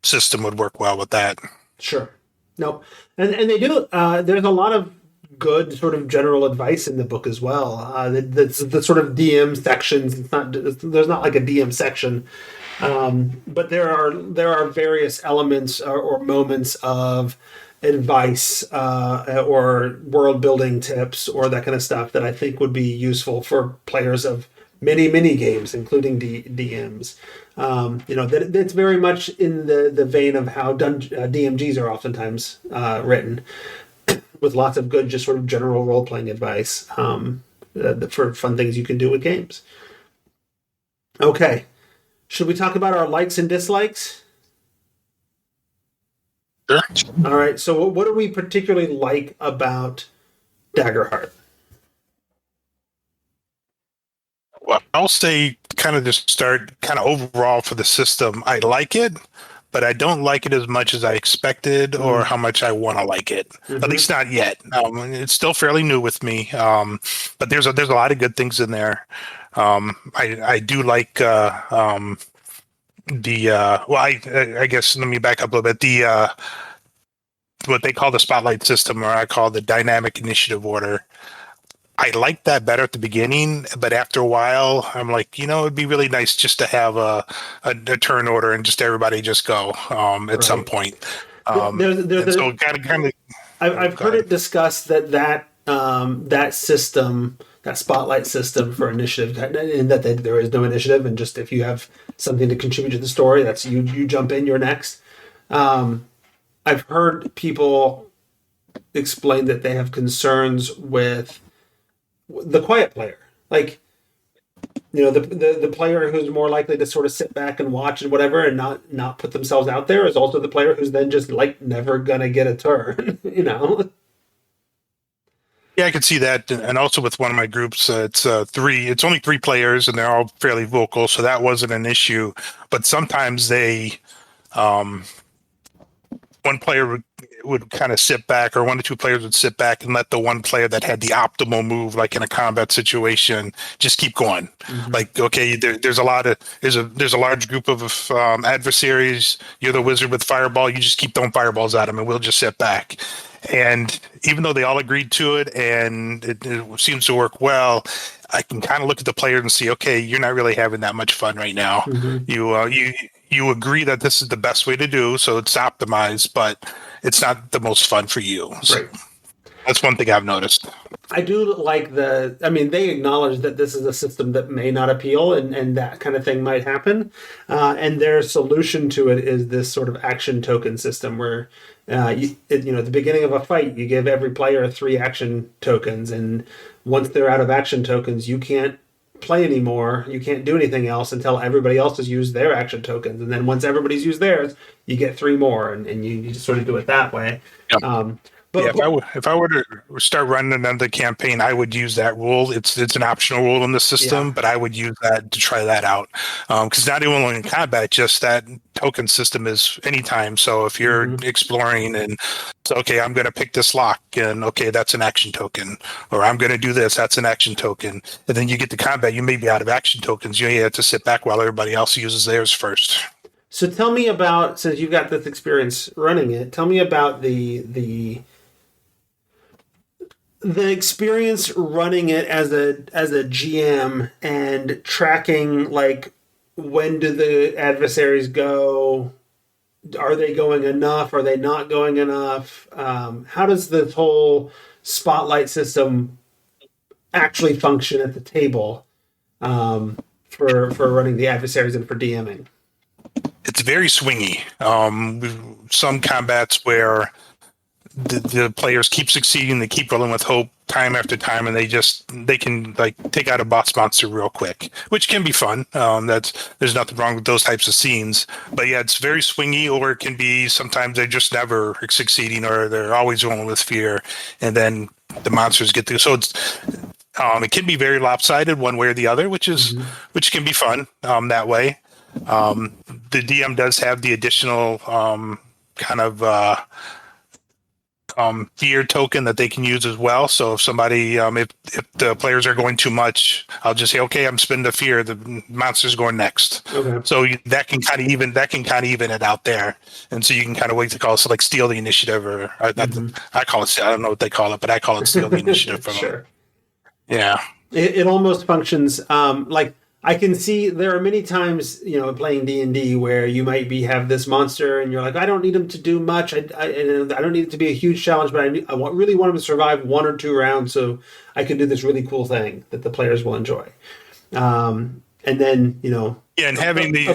system would work well with that. Sure. No, and they do. There's a lot of good sort of general advice in the book as well. The sort of DM sections. There's not like a DM section, but there are various elements or moments of advice or world building tips or that kind of stuff that I think would be useful for players of many games, including DMs. That's very much in the vein of how DMGs are oftentimes written, with lots of good, just sort of general role playing advice for fun things you can do with games. Okay, Should we talk about our likes and dislikes? Sure. All right. So, what do we particularly like about Daggerheart? Well, I'll say kind of just start kind of overall for the system. I like it, but I don't like it as much as I expected or how much I want to like it. At least not yet. It's still fairly new with me, but there's a lot of good things in there. I do like I guess let me back up a little bit. The what they call the spotlight system, or I call the dynamic initiative order. I liked that better at the beginning, but after a while, I'm like, it'd be really nice just to have a turn order and just everybody just go at some point. So kind of. I've heard it discussed that system, that spotlight system for initiative, and that there is no initiative, and just if you have something to contribute to the story, that's you jump in, you're next. I've heard people explain that they have concerns with the quiet player, like the player who's more likely to sort of sit back and watch and whatever, and not put themselves out there, is also the player who's then just like never gonna get a turn. Yeah, I could see that, and also with one of my groups, it's only 3 players, and they're all fairly vocal, so that wasn't an issue. But sometimes one player would kind of sit back, or 1 or 2 players would sit back and let the one player that had the optimal move, like in a combat situation, just keep going. Like, okay, there's a large group of adversaries. You're the wizard with fireball. You just keep throwing fireballs at them, and we'll just sit back. And even though they all agreed to it, and it seems to work well, I can kind of look at the player and see, okay, you're not really having that much fun right now. You agree that this is the best way to do, so it's optimized, but it's not the most fun for you. So Right. That's one thing I've noticed. I do like they acknowledge that this is a system that may not appeal, and that kind of thing might happen. And their solution to it is this sort of action token system where, at the beginning of a fight, you give every player 3 action tokens. And once they're out of action tokens, you can't play anymore. You can't do anything else until everybody else has used their action tokens. And then once everybody's used theirs, you get 3 more, and you just sort of do it that way. Yep. If I were to start running another campaign, I would use that rule. It's an optional rule in the system, but I would use that to try that out. Because not only in combat, just that token system is anytime. So if you're exploring and okay, I'm going to pick this lock, and okay, that's an action token, or I'm going to do this, that's an action token, and then you get to combat, you may be out of action tokens. You have to sit back while everybody else uses theirs first. So tell me about, since you've got this experience running it, tell me about the experience running it as a GM and tracking, like, when do the adversaries go? Are they going enough? Are they not going enough? How does this whole spotlight system actually function at the table for running the adversaries and for DMing? It's very swingy. Some combats where the players keep succeeding, they keep rolling with hope time after time, and they can like take out a boss monster real quick, which can be fun. There's nothing wrong with those types of scenes, but yeah, it's very swingy. Or it can be sometimes they're just never succeeding, or they're always rolling with fear, and then the monsters get through. So it can be very lopsided one way or the other, which can be fun that way. The DM does have the additional kind of fear token that they can use as well. So if somebody, if the players are going too much, I'll just say, okay, I'm spending the fear. The monster's going next. Okay. So that can kind of even it out there, and so you can kind of wait to call it, so like steal the initiative, or I call it. I don't know what they call it, but I call it steal the initiative from Sure. them. Yeah. It almost functions like, I can see there are many times, playing D&D where you might have this monster and you're like, I don't need him to do much. I don't need it to be a huge challenge, but I really want him to survive 1 or 2 rounds so I can do this really cool thing that the players will enjoy. And then, and having the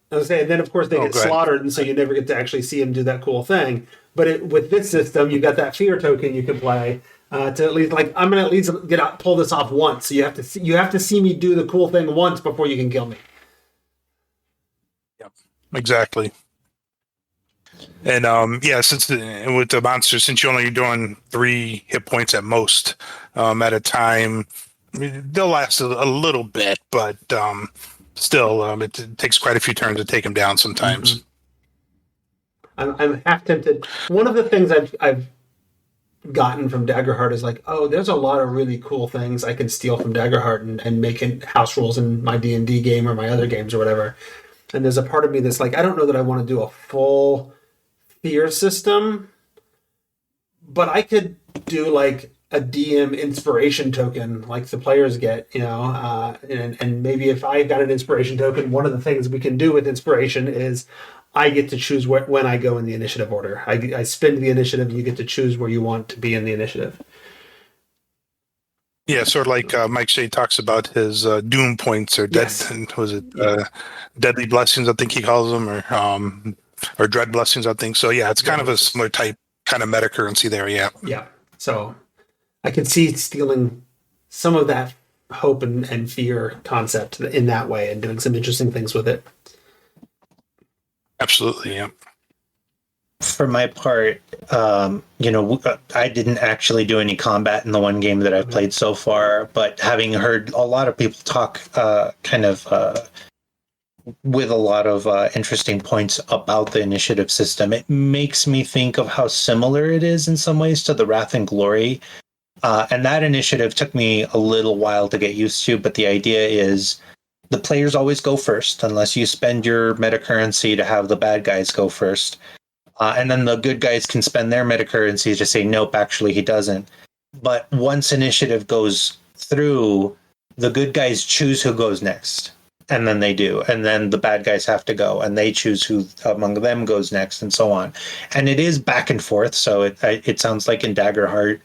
then of course they get slaughtered, and so you never get to actually see him do that cool thing. But with this system, you've got that fear token you can play. To at least, like, I'm gonna at least pull this off once. So you have to see me do the cool thing once before you can kill me. Exactly. And since with the monsters, since you're only doing 3 hit points at most at a time, I mean, they'll last a little bit, but still, it takes quite a few turns to take them down sometimes. I'm half tempted. One of the things I've gotten from Daggerheart is like, oh, there's a lot of really cool things I can steal from Daggerheart and make it house rules in my D&D game or my other games or whatever. And there's a part of me that's like, I don't know that I want to do a full fear system, but I could do like a DM inspiration token like the players get, and maybe if I got an inspiration token, one of the things we can do with inspiration is I get to choose when I go in the initiative order. I spin the initiative, you get to choose where you want to be in the initiative. Yeah, sort of like Mike Shea talks about his doom points or deadly blessings, I think he calls them, or dread blessings, I think. So yeah, it's kind of a similar type kind of meta currency there. Yeah. Yeah. So I could see stealing some of that hope and fear concept in that way and doing some interesting things with it. Absolutely, yeah. For my part, I didn't actually do any combat in the one game that I've played so far, but having heard a lot of people talk with a lot of interesting points about the initiative system, it makes me think of how similar it is in some ways to the Wrath and Glory. And that initiative took me a little while to get used to, but the idea is the players always go first unless you spend your meta currency to have the bad guys go first. And then the good guys can spend their meta currency to say, nope, actually he doesn't. But once initiative goes through, the good guys choose who goes next. And then they do. And then the bad guys have to go. And they choose who among them goes next and so on. And it is back and forth. So it sounds like in Daggerheart,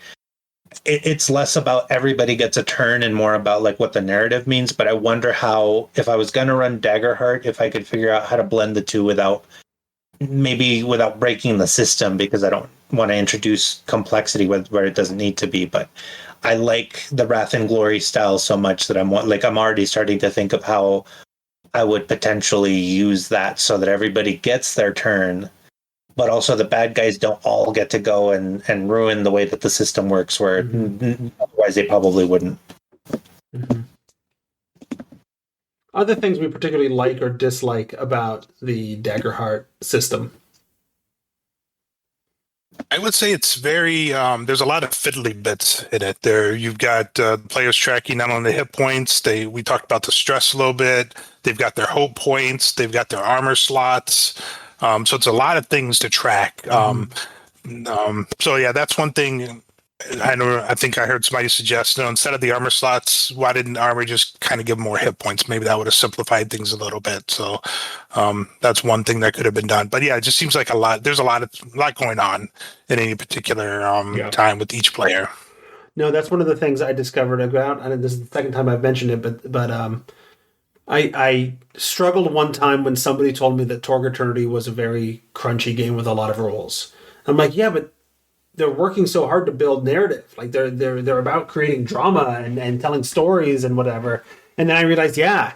it's less about everybody gets a turn and more about like what the narrative means. But I wonder how, if I was going to run Daggerheart, if I could figure out how to blend the two without breaking the system, because I don't want to introduce complexity where it doesn't need to be. But I like the Wrath and Glory style so much that I'm already starting to think of how I would potentially use that so that everybody gets their turn, but also the bad guys don't all get to go and ruin the way that the system works, where otherwise they probably wouldn't. Mm-hmm. Other things we particularly like or dislike about the Daggerheart system? I would say it's very, there's a lot of fiddly bits in it. You've got players tracking not only the hit points, we talked about the stress a little bit, they've got their hope points, they've got their armor slots. So it's a lot of things to track. So yeah, that's one thing. I think I heard somebody suggest, instead of the armor slots, why didn't armor just kind of give more hit points? Maybe that would have simplified things a little bit. So that's one thing that could have been done. But yeah, it just seems like there's a lot going on in any particular time with each player. No, that's one of the things I discovered about, and this is the second time I've mentioned it, but I struggled one time when somebody told me that Torg Eternity was a very crunchy game with a lot of rules. I'm like, yeah, but they're working so hard to build narrative. Like they're about creating drama and telling stories and whatever. And then I realized, yeah,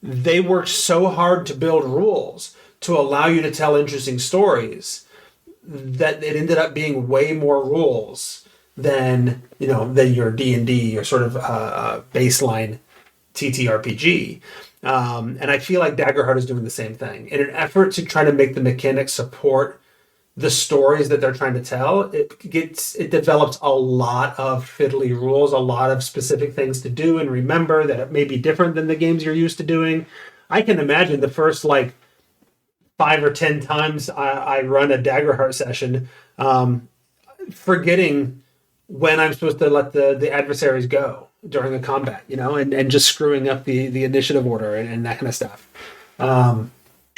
they worked so hard to build rules to allow you to tell interesting stories that it ended up being way more rules than your D&D, your sort of baseline TTRPG. And I feel like Daggerheart is doing the same thing. In an effort to try to make the mechanics support the stories that they're trying to tell, it develops a lot of fiddly rules, a lot of specific things to do and remember that it may be different than the games you're used to doing. I can imagine the first 5 or 10 times I run a Daggerheart session, forgetting when I'm supposed to let the adversaries go during a combat, and just screwing up the initiative order and that kind of stuff.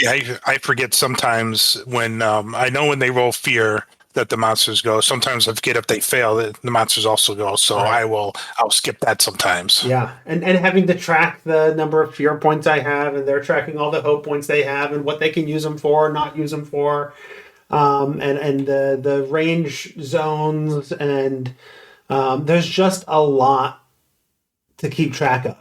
Yeah, I forget sometimes when I know when they roll fear that the monsters go. Sometimes I forget if they fail that the monsters also go. So right. I'll skip that sometimes. Yeah, and having to track the number of fear points I have, and they're tracking all the hope points they have, and what they can use them for, not use them for, and the range zones, and there's just a lot to keep track of.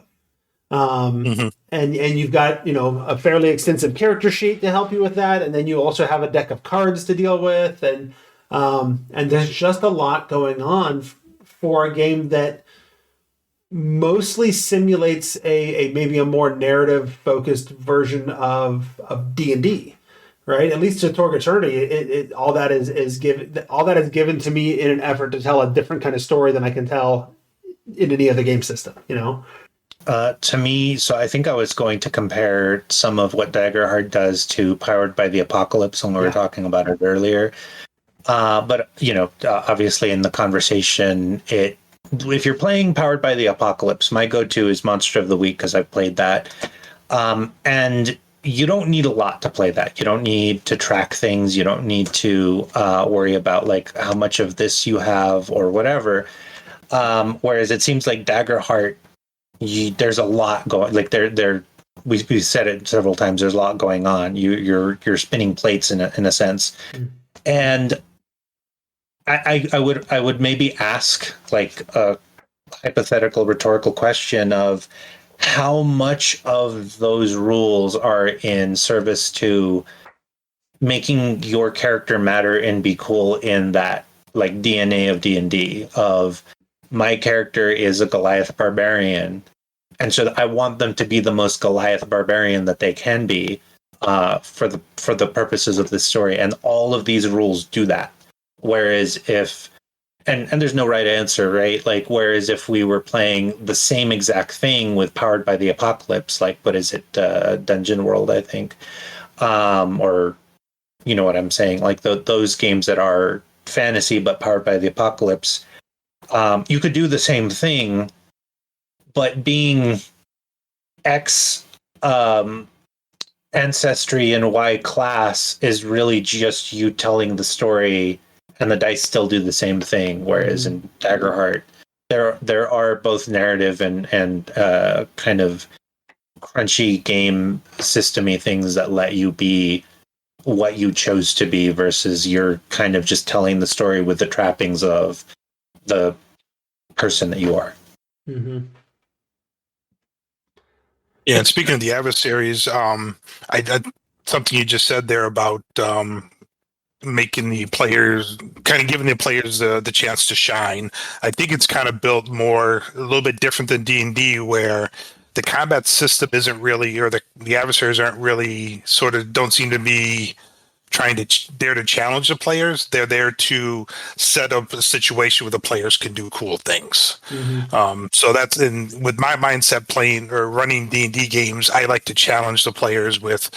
Mhm. and you've got a fairly extensive character sheet to help you with that, and then you also have a deck of cards to deal with, and there's just a lot going on for a game that mostly simulates a maybe a more narrative focused version of D&D, right? At least to Torg Eternity, all that is given to me in an effort to tell a different kind of story than I can tell in any other game system, To me, so I think I was going to compare some of what Daggerheart does to Powered by the Apocalypse when we were talking about it earlier. But obviously in the conversation, if you're playing Powered by the Apocalypse, my go-to is Monster of the Week because I've played that. And you don't need a lot to play that. You don't need to track things. You don't need to worry about like how much of this you have or whatever. Whereas it seems like Daggerheart, there's a lot going. Like we said it several times. There's a lot going on. You're spinning plates in a sense, and I would maybe ask like a hypothetical rhetorical question of how much of those rules are in service to making your character matter and be cool in that like DNA of D&D of my character is a Goliath barbarian, and so I want them to be the most Goliath barbarian that they can be for the purposes of this story, and all of these rules do that. Whereas if and there's no right answer, right? Like whereas if we were playing the same exact thing with Powered by the Apocalypse, like what is it, Dungeon World, I think, or you know what I'm saying, like those games that are fantasy but powered by the apocalypse, you could do the same thing, but being X ancestry and Y class is really just you telling the story, and the dice still do the same thing. Whereas in Daggerheart, there are both narrative and kind of crunchy game systemy things that let you be what you chose to be versus you're kind of just telling the story with the trappings of the person that you are. Mm-hmm. Yeah, and speaking of the adversaries, I something you just said there about making the players kind of giving the players the chance to shine. I think it's kind of built more a little bit different than D&D, where the combat system isn't really, or the adversaries aren't really sort of don't seem to be trying to dare to challenge the players. They're there to set up a situation where the players can do cool things. Mm-hmm. So that's with my mindset playing or running D&D games, I like to challenge the players with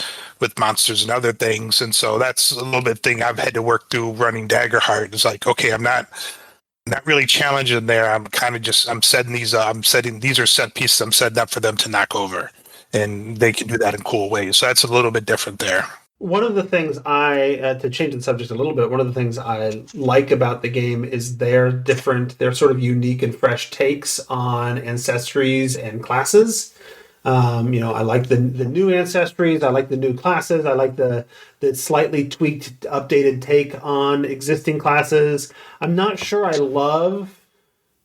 monsters and other things. And so that's a little bit thing I've had to work through running Daggerheart. It's like, okay, I'm not really challenging there. I'm kind of just, I'm setting these are set pieces I'm setting up for them to knock over, and they can do that in cool ways. So that's a little bit different there. One of the things to change the subject a little bit, one of the things I like about the game is their sort of unique and fresh takes on ancestries and classes. I like the new ancestries. I like the new classes. I like the slightly tweaked, updated take on existing classes. I'm not sure I love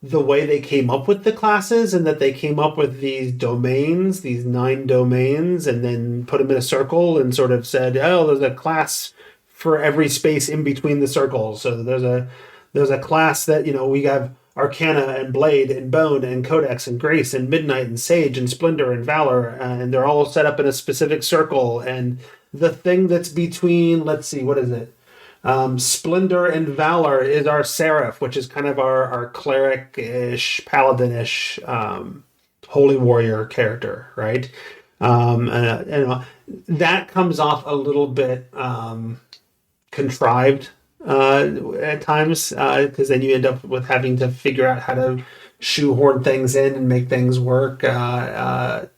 the way they came up with the classes, and that they came up with these domains, these 9 domains, and then put them in a circle and sort of said, oh, there's a class for every space in between the circles. So there's a class that, we have Arcana and Blade and Bone and Codex and Grace and Midnight and Sage and Splendor and Valor, and they're all set up in a specific circle. And the thing that's between, let's see, what is it? Splendor and Valor is our Seraph, which is kind of our cleric-ish, paladin-ish, holy warrior character, right? And that comes off a little bit contrived at times, because then you end up with having to figure out how to shoehorn things in and make things work to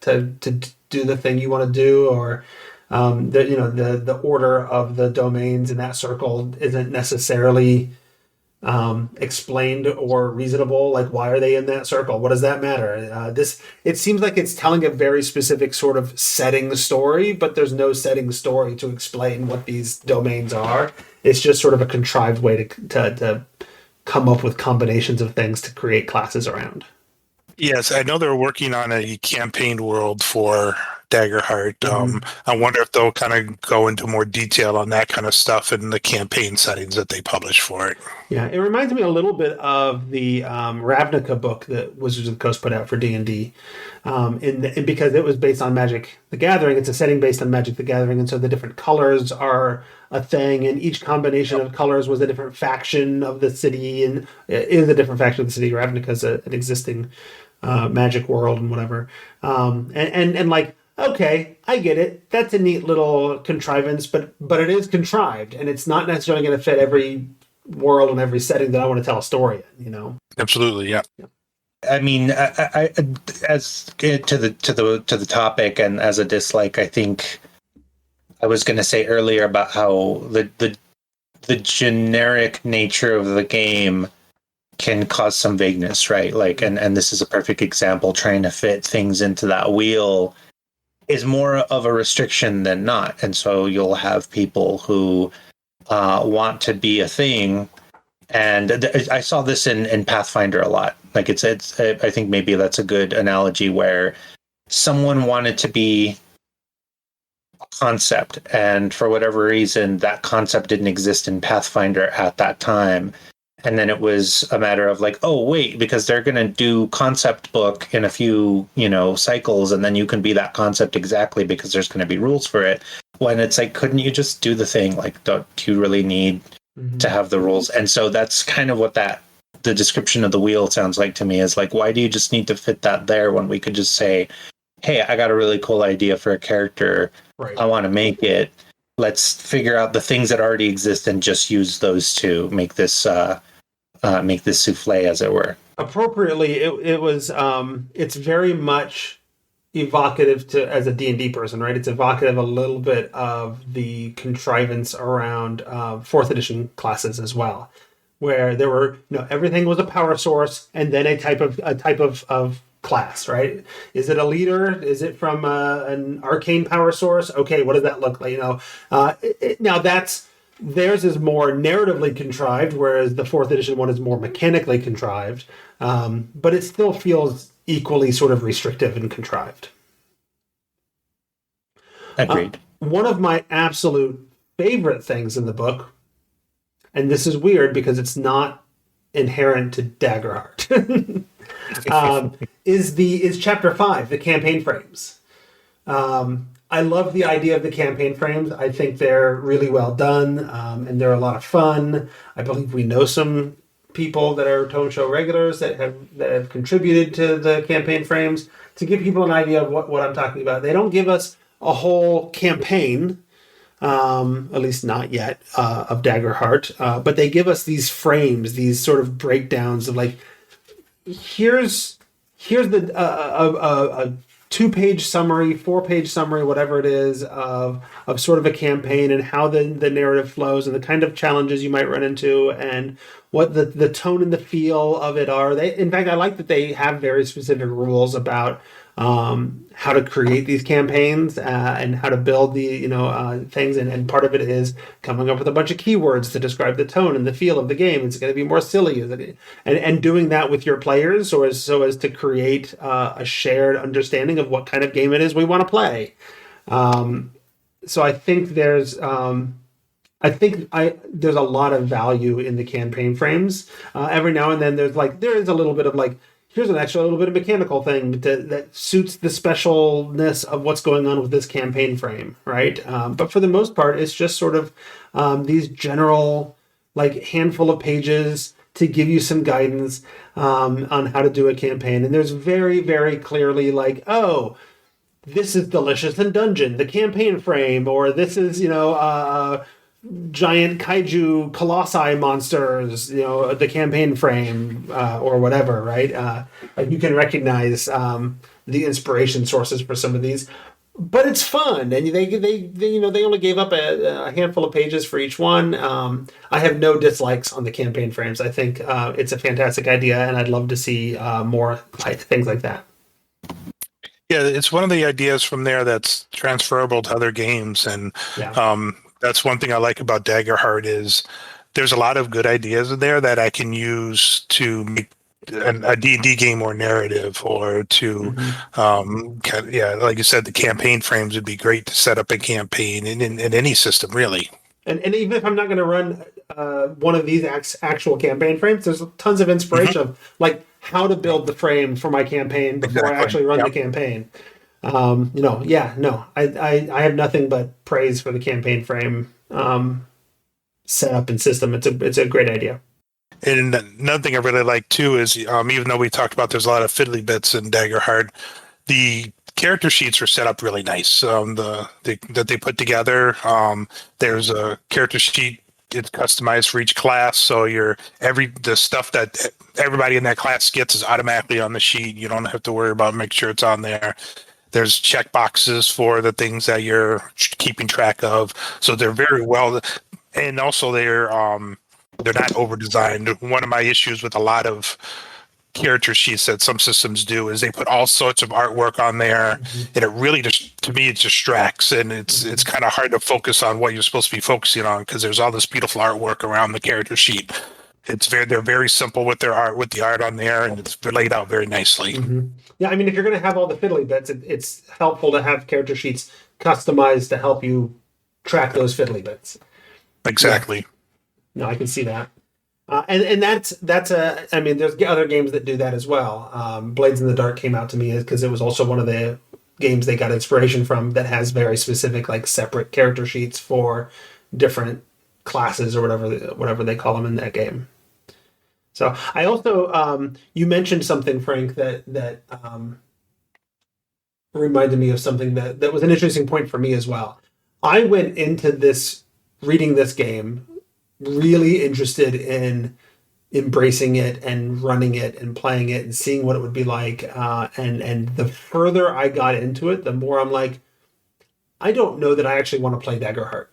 do the thing you want to do, or the order of the domains in that circle isn't necessarily explained or reasonable. Like, why are they in that circle? What does that matter? It seems like it's telling a very specific sort of setting story, but there's no setting story to explain what these domains are. It's just sort of a contrived way to come up with combinations of things to create classes around. Yes, I know they're working on a campaign world for Daggerheart. I wonder if they'll kind of go into more detail on that kind of stuff in the campaign settings that they publish for it. Yeah, it reminds me a little bit of the Ravnica book that Wizards of the Coast put out for D&D, and because it was based on Magic the Gathering. It's a setting based on Magic the Gathering, and so the different colors are a thing, and each combination of colors was a different faction of the city, and it is a different faction of the city. Ravnica is an existing Magic world and whatever, and like, okay, I get it. That's a neat little contrivance, but it is contrived, and it's not necessarily going to fit every world and every setting that I want to tell a story in, you know. Absolutely, yeah. I mean, I as to the topic and as a dislike, I think I was going to say earlier about how the generic nature of the game can cause some vagueness, right? Like, and this is a perfect example. Trying to fit things into that wheel is more of a restriction than not, and so you'll have people who want to be a thing. And I saw this in Pathfinder a lot. Like it's I think maybe that's a good analogy where someone wanted to be a concept, and for whatever reason, that concept didn't exist in Pathfinder at that time. And then it was a matter of like, oh wait, because they're going to do concept book in a few, cycles, and then you can be that concept exactly because there's going to be rules for it. When it's like, couldn't you just do the thing? Like, do you really need to have the rules? And so that's kind of what the description of the wheel sounds like to me, is like, why do you just need to fit that there when we could just say, hey, I got a really cool idea for a character. Right. I want to make it. Let's figure out the things that already exist and just use those to make this souffle, as it were. Appropriately, it was it's very much evocative to, as a D&D person, right? It's evocative a little bit of the contrivance around 4th edition classes as well, where there were, everything was a power source and then a type of class, right? Is it a leader? Is it from an arcane power source? Okay, what does that look like? Now theirs is more narratively contrived, whereas the 4th edition one is more mechanically contrived, but it still feels equally sort of restrictive and contrived. Agreed. One of my absolute favorite things in the book, and this is weird because it's not inherent to Daggerheart, is chapter 5, the campaign frames. I love the idea of the campaign frames. I think they're really well done, and they're a lot of fun. I believe we know some people that are Tome Show regulars that have contributed to the campaign frames. To give people an idea of what I'm talking about, they don't give us a whole campaign, at least not yet, of Daggerheart, but they give us these frames, these sort of breakdowns of like, here's the a 2-page summary, 4-page summary, whatever it is, of sort of a campaign and how the narrative flows and the kind of challenges you might run into and what the tone and the feel of it are. In fact, I like that they have very specific rules about how to create these campaigns and how to build the things, and part of it is coming up with a bunch of keywords to describe the tone and the feel of the game. It's going to be more silly, and doing that with your players, so as to create a shared understanding of what kind of game it is we want to play. So I think there's there's a lot of value in the campaign frames. Every now and then there is a little bit of like, here's an extra little bit of mechanical thing that suits the specialness of what's going on with this campaign frame, right? But for the most part, it's just sort of these general like handful of pages to give you some guidance on how to do a campaign. And there's very, very clearly like, oh, this is Delicious in Dungeon, the campaign frame, or this is, giant kaiju colossi monsters, the campaign frame, or whatever, right? Like you can recognize the inspiration sources for some of these, but it's fun, and they only gave up a handful of pages for each one. I have no dislikes on the campaign frames. I think it's a fantastic idea, and I'd love to see more things like that. Yeah, it's one of the ideas from there that's transferable to other games, and that's one thing I like about Daggerheart is there's a lot of good ideas in there that I can use to make a D&D game or narrative, or to like you said, the campaign frames would be great to set up a campaign in any system, really. And even if I'm not going to run one of these actual campaign frames, there's tons of inspiration of like how to build the frame for my campaign before I actually run the campaign. I have nothing but praise for the campaign frame setup and system. It's a great idea. And another thing I really like too is, even though we talked about there's a lot of fiddly bits in Daggerheart, the character sheets were set up really nice. That they put together. There's a character sheet. It's customized for each class, so the stuff that everybody in that class gets is automatically on the sheet. You don't have to worry about make sure it's on there. There's check boxes for the things that you're keeping track of, so they're very well. And also they're not over designed. One of my issues with a lot of character sheets that some systems do is they put all sorts of artwork on there, and it really to me it distracts, and it's kind of hard to focus on what you're supposed to be focusing on because there's all this beautiful artwork around the character sheet. They're very simple with their art, with the art on there, and it's laid out very nicely. Yeah, I mean, if you're going to have all the fiddly bits, it's helpful to have character sheets customized to help you track those fiddly bits. Exactly. Yeah. No, I can see that. And that's I mean, there's other games that do that as well. Blades in the Dark came out to me because it was also one of the games they got inspiration from that has very specific, like, separate character sheets for different classes or whatever they call them in that game. So I also, you mentioned something, Frank, that reminded me of something that was an interesting point for me as well. I went into reading this game really interested in embracing it and running it and playing it and seeing what it would be like. And the further I got into it, the more I'm like, I don't know that I actually want to play Daggerheart.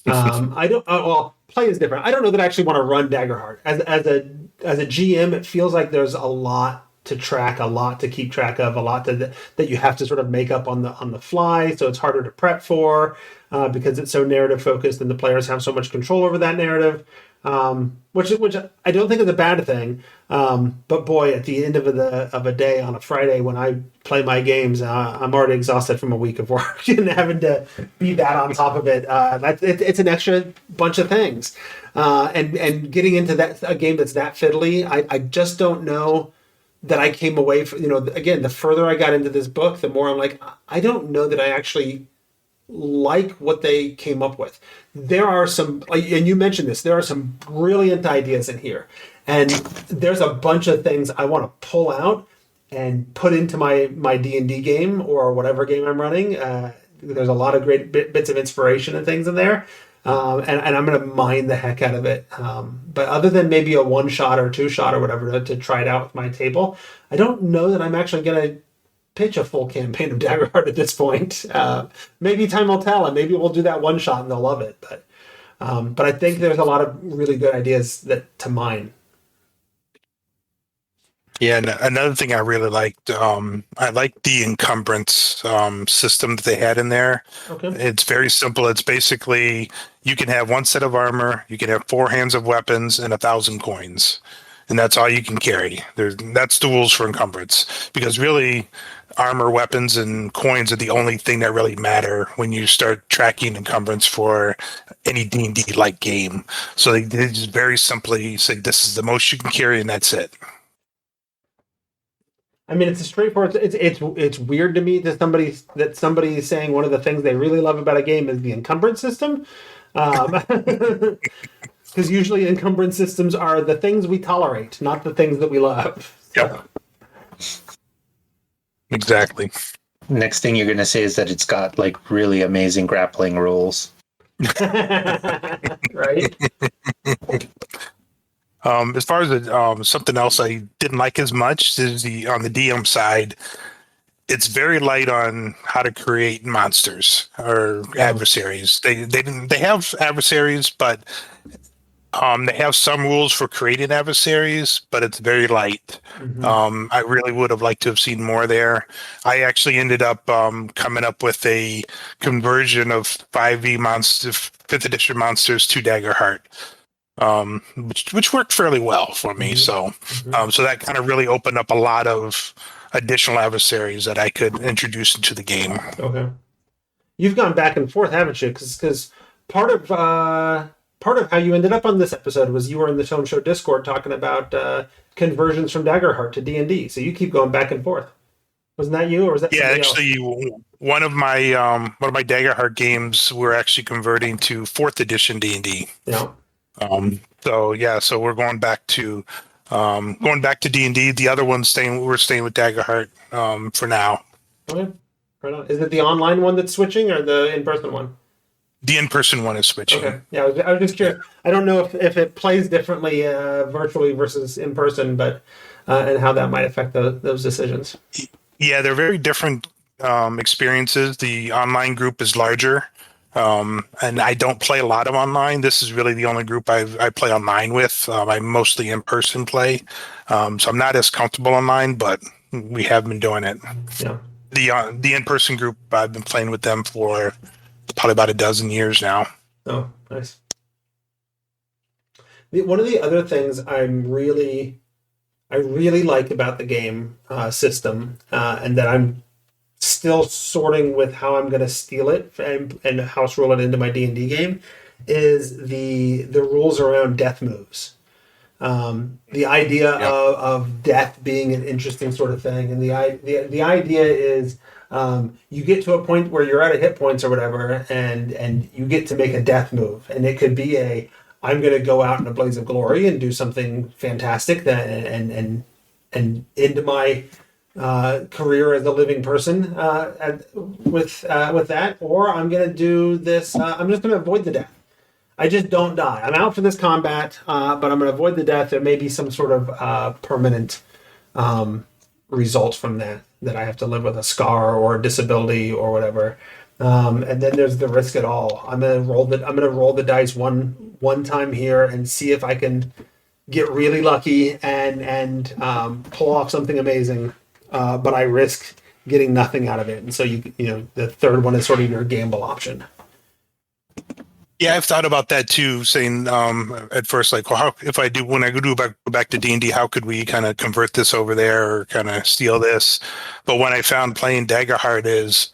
I don't. Well, play is different. I don't know that I actually want to run Daggerheart as a GM. It feels like there's a lot to track, a lot to keep track of, a lot that you have to sort of make up on the fly. So it's harder to prep for because it's so narrative focused, and the players have so much control over that narrative, which I don't think is a bad thing. But boy, at the end of a day on a Friday when I play my games, I'm already exhausted from a week of work and having to be that on top of it. It's an extra bunch of things, and getting into a game that's that fiddly, I just don't know that I came away from, again, the further I got into this book, the more I'm like, I don't know that I actually like what they came up with. There are some, and you mentioned this, there are some brilliant ideas in here. And there's a bunch of things I want to pull out and put into my D&D game or whatever game I'm running. There's a lot of great bits of inspiration and things in there. And I'm going to mine the heck out of it. But other than maybe a 1-shot or 2-shot or whatever to try it out with my table, I don't know that I'm actually going to pitch a full campaign of Daggerheart at this point. Maybe time will tell, and maybe we'll do that 1-shot and they'll love it. But I think there's a lot of really good ideas to mine. Yeah, and another thing I really liked, I liked the encumbrance system that they had in there. Okay. It's very simple. It's basically you can have 1 set of armor, you can have 4 hands of weapons, and 1,000 coins, and that's all you can carry. That's the rules for encumbrance, because really, armor, weapons, and coins are the only thing that really matter when you start tracking encumbrance for any D&D like game. So they just very simply say this is the most you can carry, and that's it. I mean, it's a straightforward. It's weird to me that somebody is saying one of the things they really love about a game is the encumbrance system, because usually encumbrance systems are the things we tolerate, not the things that we love. Yep. Exactly. Next thing you're going to say is that it's got like really amazing grappling rules. Right. As far as something else I didn't like as much is on the DM side, it's very light on how to create monsters or adversaries. They have adversaries, but they have some rules for creating adversaries, but it's very light. Mm-hmm. I really would have liked to have seen more there. I actually ended up coming up with a conversion of 5e monsters, 5th edition monsters to Daggerheart. which worked fairly well for me. So so that kind of really opened up a lot of additional adversaries that I could introduce into the game. Okay. You've gone back and forth, haven't you? Because part of how you ended up on this episode was you were in the Tome Show Discord talking about conversions from Daggerheart to D&D. So you keep going back and forth. Wasn't that you, or was that somebody actually else? one of my Daggerheart games we're actually converting to 4th edition D&D. Yeah. So we're going back to D&D. The other one's we're staying with Daggerheart for now. Okay. Right on. Is it the online one that's switching or the in-person one? The in-person one is switching. Okay. Yeah, I was just curious. I don't know if it plays differently virtually versus in person, but and how that might affect those decisions. Yeah, they're very different experiences. The online group is larger, and I don't play a lot of online. This is really the only group I play online with. I mostly in-person play, so I'm not as comfortable online, but we have been doing it. Yeah. The in-person group, I've been playing with them for probably about a dozen years now. Oh, nice. One of the other things I really like about the game system, and that I'm still sorting with how I'm going to steal it and house rule it into my D&D game, is the rules around death moves. The idea of death being an interesting sort of thing, and the idea is you get to a point where you're out of hit points or whatever, and you get to make a death move, and it could be I'm going to go out in a blaze of glory and do something fantastic and into my career as a living person with that, or I'm going to do this. I'm just going to avoid the death. I just don't die. I'm out for this combat, but I'm going to avoid the death. There may be some sort of permanent result from that I have to live with, a scar or a disability or whatever. And then there's the risk at all. I'm going to roll the dice one time here and see if I can get really lucky and pull off something amazing. But I risk getting nothing out of it. And so the third one is sort of your gamble option. Yeah, I've thought about that too, saying at first, like, well, when I go back to D&D, how could we kind of convert this over there or kind of steal this? But when I found playing Daggerheart is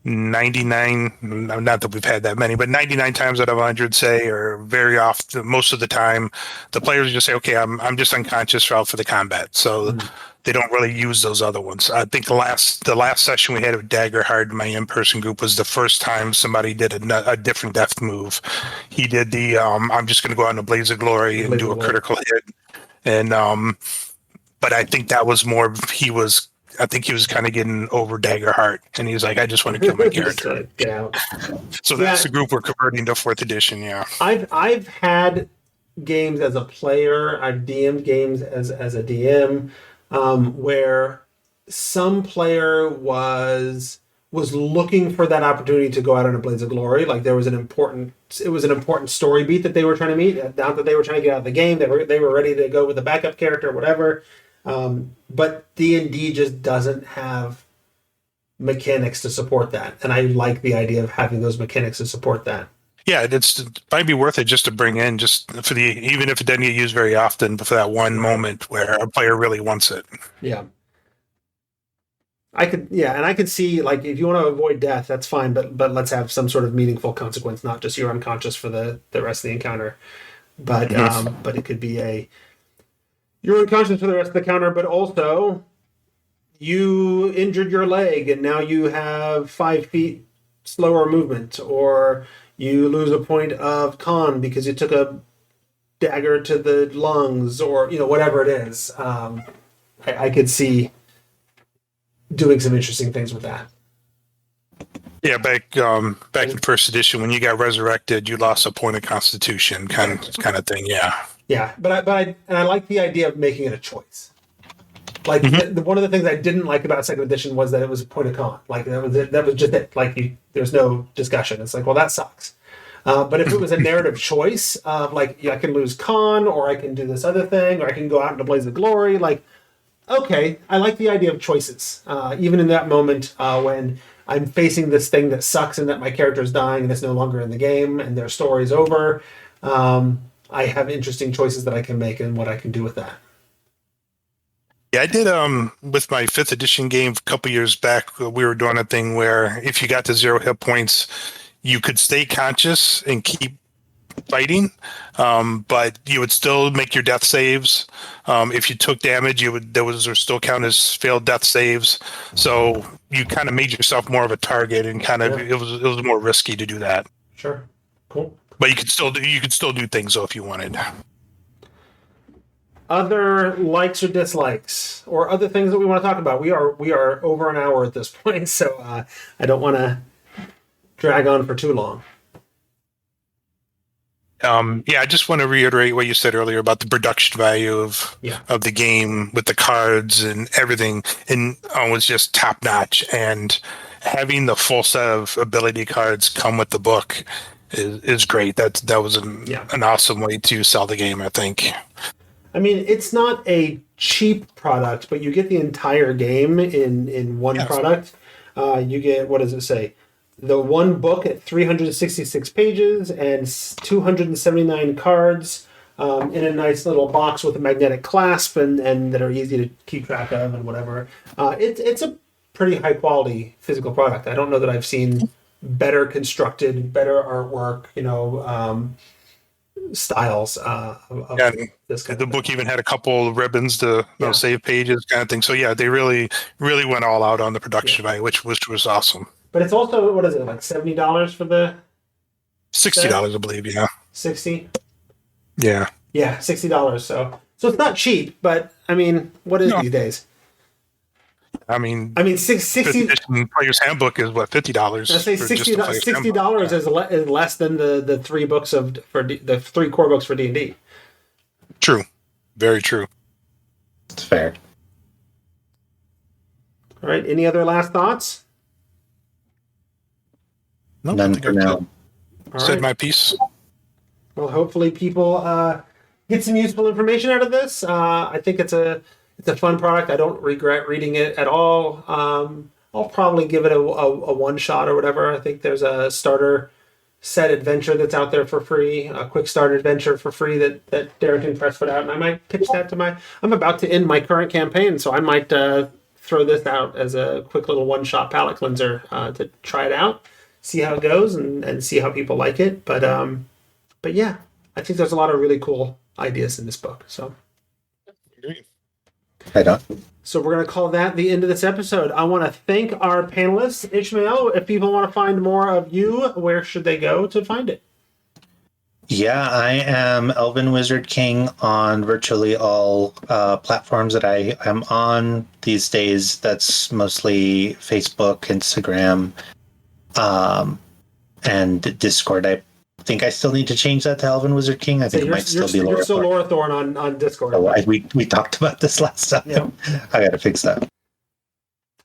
99, not that we've had that many, but 99 times out of 100, say, or very often, most of the time, the players just say, okay, I'm just unconscious for the combat. So they don't really use those other ones. I think the last session we had with Daggerheart, my in-person group, was the first time somebody did a different death move. He did the I'm just going to go out in a blaze of glory and do a critical hit. And but I think that was more I think he was kind of getting over Daggerheart, and he was like, I just want to kill my character. Get out. So that's the group we're converting to 4th edition. Yeah, I've had games as a player. I've DM'd games as a DM. Where some player was looking for that opportunity to go out on a blaze of glory, like it was an important story beat that they were trying to meet. Not that they were trying to get out of the game, they were ready to go with a backup character or whatever. But D&D just doesn't have mechanics to support that, and I like the idea of having those mechanics to support that. Yeah, it might be worth it just to bring in, just for even if it doesn't get used very often, but for that one moment where a player really wants it. Yeah. I could see, like, if you want to avoid death, that's fine, but let's have some sort of meaningful consequence, not just you're unconscious for the rest of the encounter. But but it could be you're unconscious for the rest of the encounter, but also you injured your leg and now you have 5 feet slower movement, or you lose a point of con because you took a dagger to the lungs, or whatever it is. I could see doing some interesting things with that. Yeah, back in 1st edition, when you got resurrected, you lost a point of constitution, kind of thing. Yeah. Yeah, but I like the idea of making it a choice. Like one of the things I didn't like about 2nd edition was that it was a point of con. Like that was it. That was just it. Like there's no discussion. It's like, well, that sucks. But if it was a narrative choice of like, I can lose con, or I can do this other thing, or I can go out in a blaze of glory, like, okay, I like the idea of choices. Even in that moment when I'm facing this thing that sucks and that my character is dying and it's no longer in the game and their story's over. I have interesting choices that I can make and what I can do with that. Yeah, I did with my 5th edition game a couple years back. We were doing a thing where if you got to 0 hit points, you could stay conscious and keep fighting, but you would still make your death saves. If you took damage, those are still count as failed death saves. So you kind of made yourself more of a target, and kind of it was more risky to do that. Sure, cool. But you could still do things though if you wanted. Other likes or dislikes, or other things that we want to talk about. We are over an hour at this point, so I don't want to drag on for too long. I just want to reiterate what you said earlier about the production value of the game with the cards and everything, and was just top notch. And having the full set of ability cards come with the book is great. That was an awesome way to sell the game, I think. I mean, it's not a cheap product, but you get the entire game in one product. You get, what does it say? The one book at 366 pages and 279 cards in a nice little box with a magnetic clasp and that are easy to keep track of and whatever. It's a pretty high quality physical product. I don't know that I've seen better constructed, better artwork, styles of this kind of thing. Book even had a couple of ribbons to save pages kind of thing. So yeah, they really went all out on the production value, which was awesome. But it's also, what is it, like $70 for the $60, I believe, yeah. 60? Yeah. Yeah, $60. So it's not cheap, but I mean, what is these days? I mean, 60 Player's Handbook is what, $50? I say $60 is less than the 3 books the 3 core books for D&D. True, very true. It's fair. All right. Any other last thoughts? No, none for now. Said my piece. Well, hopefully people get some useful information out of this. I think it's a fun product. I don't regret reading it at all. I'll probably give it a one shot or whatever. I think there's a starter set adventure that's out there for free, a quick start adventure for free that Darrington Press put out, and I might pitch that to I'm about to end my current campaign, so I might throw this out as a quick little one shot palate cleanser to try it out, see how it goes, and see how people like it. But yeah, I think there's a lot of really cool ideas in this book. So. Right on. So we're going to call that the end of this episode. I want to thank our panelists. Ismael, if people want to find more of you, where should they go to find it? Yeah, I am Elven Wizard King on virtually all platforms that I am on these days. That's mostly Facebook, Instagram, and Discord. I think I still need to change that to Elven Wizard King. I think it might still be Laura. You're still Laura Thorne on Discord. Oh, we talked about this last time. Yeah. I got to fix that.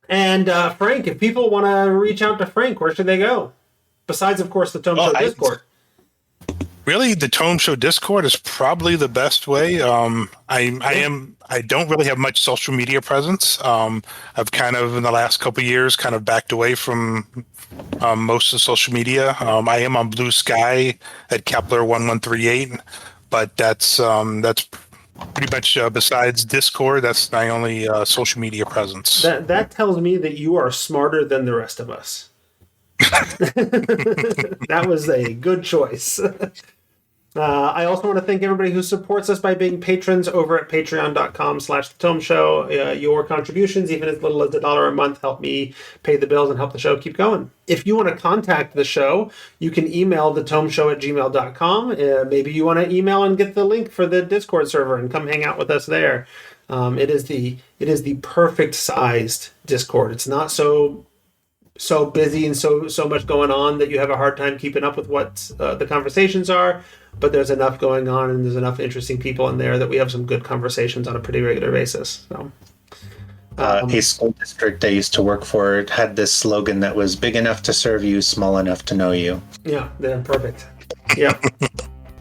And Frank, if people want to reach out to Frank, where should they go? Besides, of course, the Tome Show Discord. Really, the Tome Show Discord is probably the best way. I don't really have much social media presence. I've kind of in the last couple of years kind of backed away from most of social media. I am on Blue Sky at Kepler1138, but that's pretty much besides Discord. That's my only social media presence. That tells me that you are smarter than the rest of us. That was a good choice. I also want to thank everybody who supports us by being patrons over at patreon.com/thetome show. Your contributions, even as little as $1 a month, help me pay the bills and help the show keep going. If you want to contact the show, you can email thetomeshow@gmail.com. Maybe you want to email and get the link for the Discord server and come hang out with us there. It is the perfect sized Discord. It's not so busy and so much going on that you have a hard time keeping up with what the conversations are, but there's enough going on and there's enough interesting people in there that we have some good conversations on a pretty regular basis. So, a school district I used to work for had this slogan that was big enough to serve you, small enough to know you. Yeah, they're perfect. Yeah.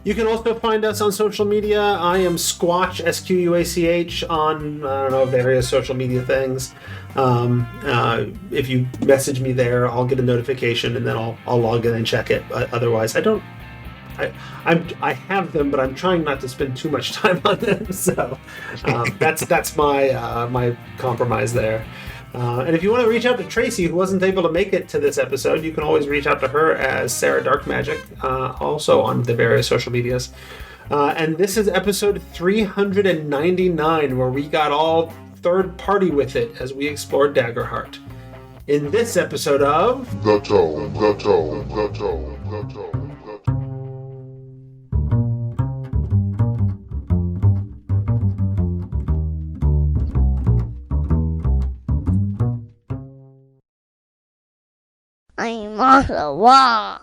You can also find us on social media. I am Squatch, SQUACH, on, various social media things. If you message me there, I'll get a notification and then I'll log in and check it. But otherwise, I don't I have them, but I'm trying not to spend too much time on them. So that's my my compromise there. And if you want to reach out to Tracy, who wasn't able to make it to this episode, you can always reach out to her as Sarah Dark Magic, also on the various social medias. And this is episode 399, where we got all third party with it as we explored Daggerheart. In this episode of The Tome, The Tome, The Tome, The Tome, The Tome. I'm on the wall.